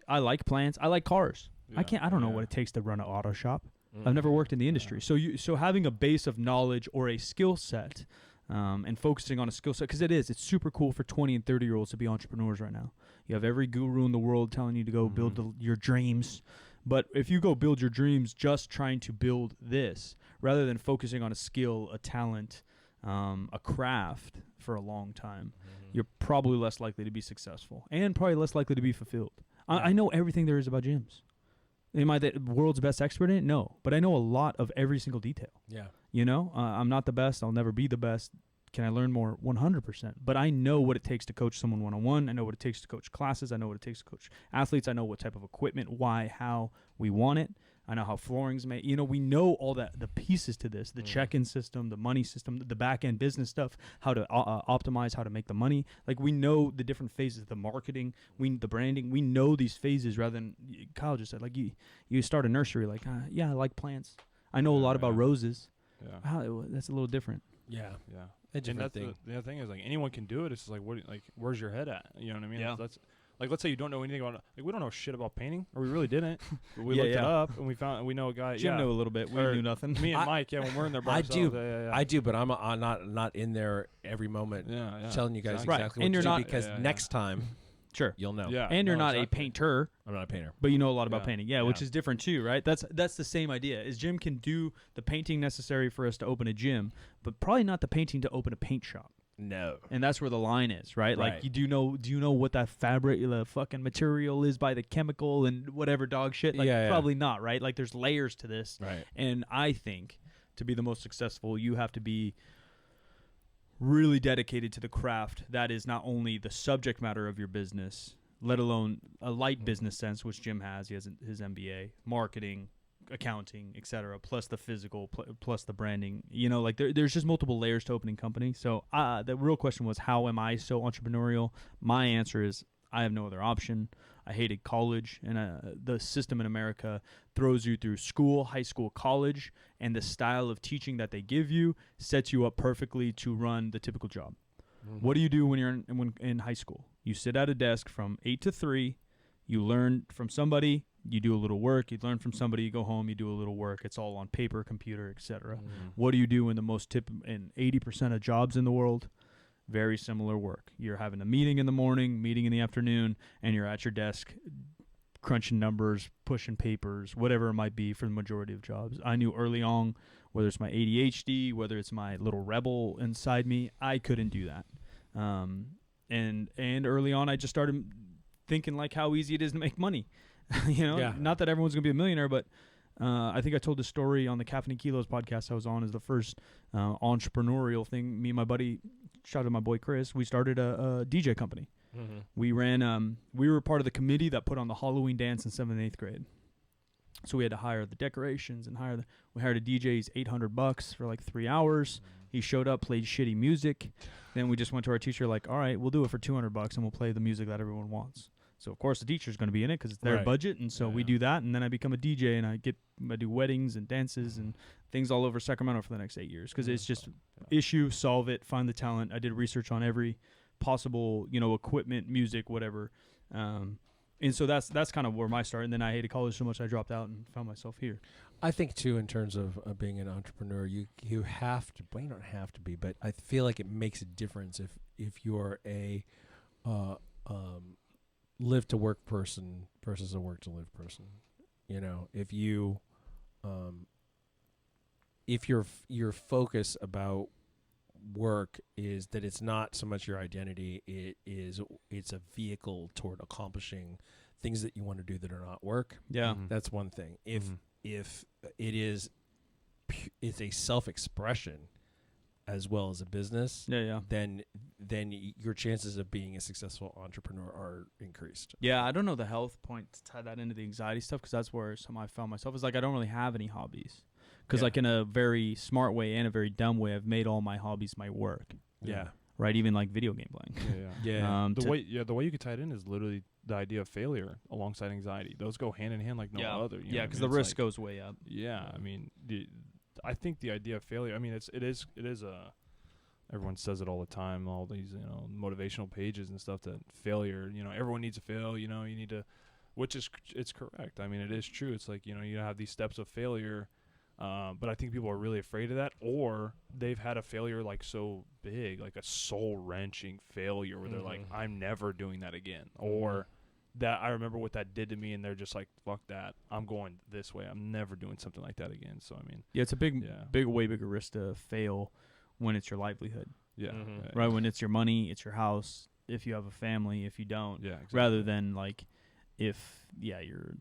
I like plants. I like cars. Yeah, I don't know what it takes to run an auto shop. I've never worked in the industry. So having a base of knowledge or a skill set and focusing on a skill set, because it's super cool for 20 and 30-year-olds to be entrepreneurs right now. You have every guru in the world telling you to go build your dreams. But if you go build your dreams just trying to build this, rather than focusing on a skill, a talent, a craft for a long time, you're probably less likely to be successful and probably less likely to be fulfilled. I know everything there is about gyms. Am I the world's best expert in it? No. But I know a lot of every single detail. Yeah. I'm not the best. I'll never be the best. Can I learn more? 100%. But I know what it takes to coach someone one-on-one. I know what it takes to coach classes. I know what it takes to coach athletes. I know what type of equipment, why, how we want it. I know how flooring's made. We know all that, the pieces to this, the check-in system, the money system, the back-end business stuff, how to optimize, how to make the money. Like, we know the different phases, the marketing, the branding. We know these phases rather than, Kyle just said, like, you start a nursery, like, I like plants. I know a lot about roses. Yeah. That's a little different. Yeah. Yeah. And that's the other thing is, like, anyone can do it. It's just like, where's your head at? You know what I mean? Yeah. That's like, let's say you don't know anything about it. Like, we don't know shit about painting, or we really didn't. But we looked it up, and we know a guy. Jim knew a little bit. We knew nothing. Me and Mike, when we're in there by ourselves. I do, but I'm not in there every moment telling you guys exactly what to do, because next time, you'll know. Yeah. And you're not a painter. I'm not a painter. But you know a lot about painting. Yeah, which is different too, right? That's the same idea. Is Jim can do the painting necessary for us to open a gym, but probably not the painting to open a paint shop. No. And that's where the line is, right? Like, do you know what that fabric, the fucking material is by the chemical and whatever dog shit? Like, probably not, right? Like, there's layers to this. Right. And I think to be the most successful, you have to be really dedicated to the craft that is not only the subject matter of your business, let alone a light business sense, which Jim has. He has his MBA, marketing, accounting, etc., plus the physical, plus the branding. Like, there's just multiple layers to opening company. So the real question was, how am I so entrepreneurial? My answer is, I have no other option. I hated college, and the system in America throws you through school, high school, college, and the style of teaching that they give you sets you up perfectly to run the typical job. What do you do when you're in high school? You sit at a desk from 8 to 3. You learn from somebody. You do a little work. You learn from somebody. You go home. You do a little work. It's all on paper, computer, etc. What do you do in the in 80% of jobs in the world? Very similar work. You're having a meeting in the morning, meeting in the afternoon, and you're at your desk crunching numbers, pushing papers, whatever it might be for the majority of jobs. I knew early on, whether it's my ADHD, whether it's my little rebel inside me, I couldn't do that. And early on, I just started thinking like how easy it is to make money. Not that everyone's gonna be a millionaire, but I think I told the story on the Caffeine Kilos podcast I was on as the first entrepreneurial thing. Me and my buddy, shout out to my boy Chris, we started a DJ company. We ran. We were part of the committee that put on the Halloween dance in 7th and 8th grade. So we had to hire the decorations and we hired a DJ. He's $800 for like 3 hours. He showed up, played shitty music. Then we just went to our teacher like, all right, we'll do it for $200 and we'll play the music that everyone wants. So of course the teacher's going to be in it because it's their budget, and so we do that. And then I become a DJ and I do weddings and dances and things all over Sacramento for the next 8 years because it's just issue, solve it, find the talent. I did research on every possible equipment, music, whatever. And so that's kind of where my start. And then I hated college so much I dropped out and found myself here. I think too, in terms of being an entrepreneur, you have to. Well, you don't have to be, but I feel like it makes a difference if you're a live to work person versus a work to live person. If you if your focus about work is that it's not so much your identity, it's a vehicle toward accomplishing things that you want to do that are not work. Yeah. That's one thing. If it is it's a self-expression as well as a business, then your chances of being a successful entrepreneur are increased. Yeah, I don't know the health point to tie that into the anxiety stuff, because that's where I found myself is like I don't really have any hobbies. Because like in a very smart way and a very dumb way, I've made all my hobbies my work. Yeah. Right, even like video game playing. Yeah. The way you could tie it in is literally the idea of failure alongside anxiety. Those go hand in hand like no other. Yeah, because the risk goes way up. Yeah, I mean, I think the idea of failure. I mean, it is a. Everyone says it all the time. All these motivational pages and stuff. That failure. Everyone needs to fail. You need to, which is it's correct. I mean, it is true. It's like you have these steps of failure. But I think people are really afraid of that, or they've had a failure like so big, like a soul-wrenching failure where they're like, I'm never doing that again. Or that I remember what that did to me, and they're just like, fuck that. I'm going this way. I'm never doing something like that again. So, I mean. Yeah, it's a way bigger risk to fail when it's your livelihood. Yeah. Right, when it's your money, it's your house, if you have a family, if you don't. Yeah, exactly. Rather than like if, you're...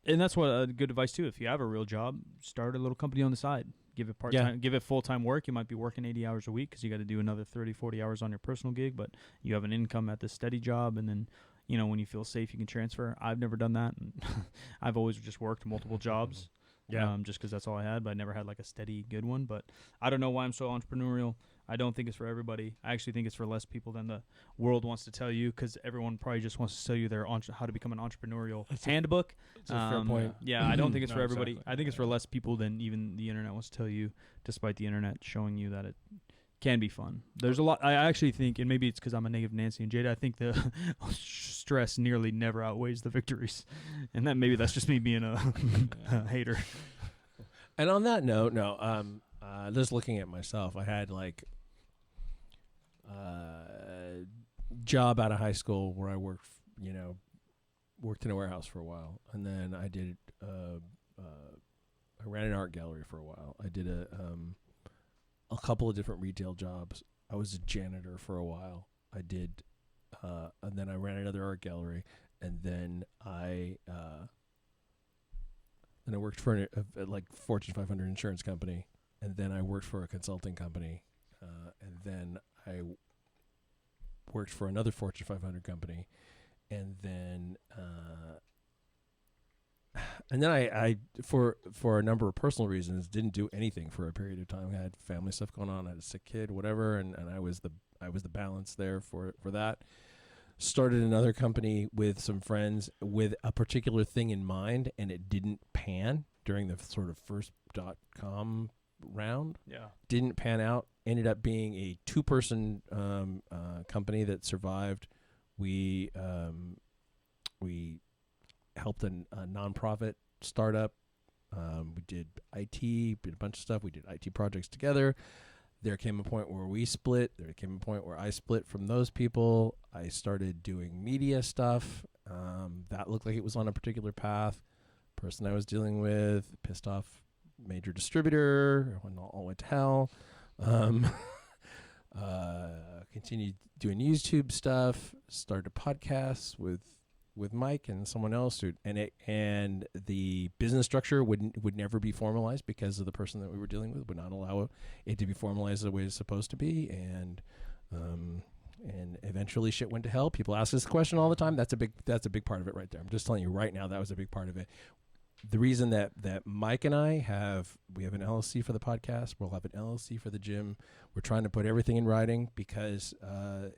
And that's what good advice too. If you have a real job, start a little company on the side. Give it part-time, give it full-time work. You might be working 80 hours a week because you got to do another 30, 40 hours on your personal gig, but you have an income at the steady job, and then, when you feel safe, you can transfer. I've never done that. And I've always just worked multiple jobs. Just because that's all I had, but I never had like a steady good one. But I don't know why I'm so entrepreneurial. I don't think it's for everybody. I actually think it's for less people than the world wants to tell you, because everyone probably just wants to tell you their how to become an entrepreneurial handbook. That's a fair point. Yeah, I don't think it's for everybody. Exactly. I think it's for less people than even the internet wants to tell you, despite the internet showing you that it can be fun. There's a lot. I actually think, and maybe it's because I'm a negative Nancy and Jada, I think the stress nearly never outweighs the victories. And that's just me being a hater. And on that note, just looking at myself, I had like job out of high school where I worked in a warehouse for a while, and then I did I ran an art gallery for a while. I did a couple of different retail jobs. I was a janitor for a while. I did, and then I ran another art gallery, and then I worked for a like Fortune 500 insurance company, and then I worked for a consulting company, and then I worked for another Fortune 500 company, and then I for a number of personal reasons didn't do anything for a period of time. I had family stuff going on. I had a sick kid, whatever, and I was the balance there for that. Started another company with some friends with a particular thing in mind, and it didn't pan during the sort of first .com round. Yeah. Didn't pan out. Ended up being a 2-person company that survived. We helped a nonprofit startup. We did IT, did a bunch of stuff. We did IT projects together. There came a point where we split. There came a point where I split from those people. I started doing media stuff. That looked like it was on a particular path. Person I was dealing with pissed off major distributor. All went to hell. Continued doing YouTube stuff. Started podcasts with Mike and someone else, and the business structure would never be formalized because of the person that we were dealing with would not allow it to be formalized the way it's supposed to be, and and eventually shit went to hell. People ask us the question all the time. That's a big part of it right there. I'm just telling you right now, that was a big part of it. The reason that Mike and I we have an LLC for the podcast. We'll have an LLC for the gym. We're trying to put everything in writing because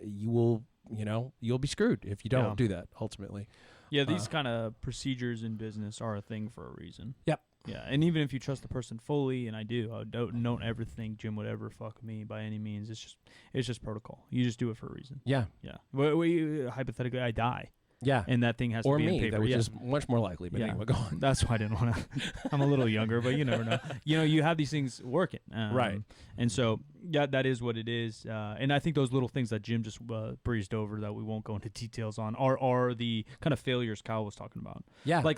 you'll be screwed if you don't do that ultimately. Yeah, these kind of procedures in business are a thing for a reason. Yep. Yeah, and even if you trust the person fully, and I don't ever think Jim would ever fuck me by any means. It's just protocol. You just do it for a reason. Yeah. Yeah. Hypothetically, I die. Yeah. And that thing has or to be me, in paper. that was just much more likely. But anyway, go on. That's why I didn't want to. I'm a little younger, but you never know. You have these things working. Right. And so, yeah, that is what it is. And I think those little things that Jim just breezed over that we won't go into details on are the kind of failures Kyle was talking about. Yeah. Like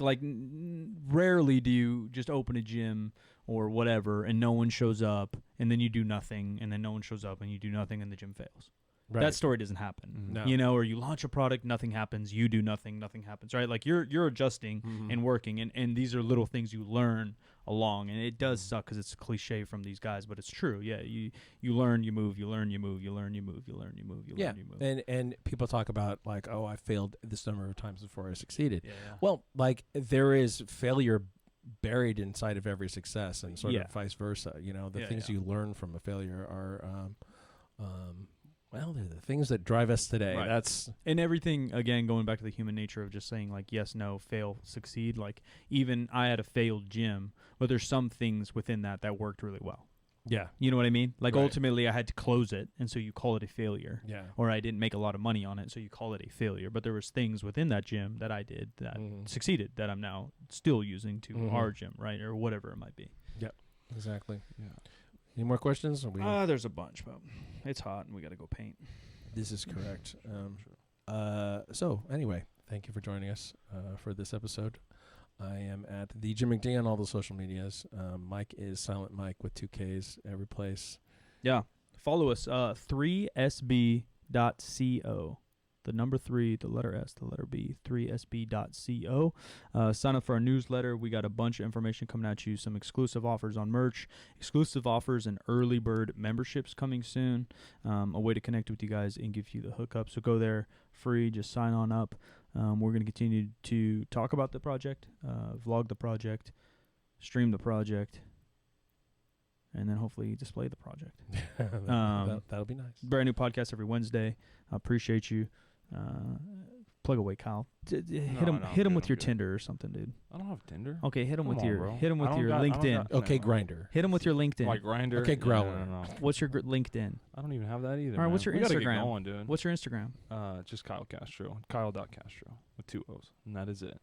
rarely do you just open a gym or whatever and no one shows up and then you do nothing and then no one shows up and you do nothing and the gym fails. Right. That story doesn't happen. No. Or you launch a product, nothing happens, you do nothing happens, right? Like you're adjusting and working, and these are little things you learn along, and it does suck because it's a cliche from these guys, but it's true. Yeah, you learn, you move, you learn, you move, you learn, you move, you learn, you move, you learn, you move. And people talk about like, oh, I failed this number of times before I succeeded. Yeah. Well, like there is failure buried inside of every success, and sort of vice versa. The things you learn from a failure are well, they're the things that drive us today. Right. That's and everything, again, going back to the human nature of just saying like yes, no, fail, succeed. Like even I had a failed gym, but there's some things within that worked really well. Yeah. You know what I mean? Like Right. ultimately I had to close it, and so you call it a failure. Yeah. Or I didn't make a lot of money on it, so you call it a failure. But there was things within that gym that I did that succeeded that I'm now still using to our gym, right? Or whatever it might be. Yep. Exactly. Yeah. Any more questions? There's a bunch, but it's hot and we got to go paint. This is correct. So anyway, thank you for joining us for this episode. I am at the Jim McDonald on all the social medias. Mike is Silent Mike with 2 Ks every place. Yeah. Follow us, 3sb.co. The number 3, the letter S, the letter B, 3sb.co. Sign up for our newsletter. We got a bunch of information coming at you, some exclusive offers on merch, exclusive offers and early bird memberships coming soon, a way to connect with you guys and give you the hookup. So go there, free, just sign on up. We're going to continue to talk about the project, vlog the project, stream the project, and then hopefully display the project. That'll be nice. Brand new podcast every Wednesday. I appreciate you. Plug away, Kyle. Hit him with your Tinder or something, dude. I don't have Tinder. Okay, hit him with your LinkedIn. LinkedIn. Okay, Grinder. Hit him with your LinkedIn. Like Grinder. Okay, Growler. No. What's your LinkedIn? I don't even have that either. All right, what's your we gotta Instagram? Get going, dude. What's your Instagram? Just Kyle Castro. Kyle.Castro with 2 O's, and that is it.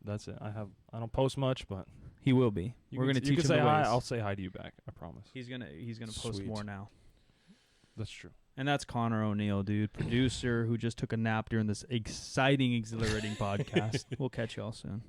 That's it. I don't post much, but He will be. We're gonna teach him say the hi. ways. I'll say hi to you back. I promise. He's gonna post Sweet. more now. That's true. And that's Connor O'Neill, dude, producer who just took a nap during this exciting, exhilarating podcast. We'll catch y'all soon.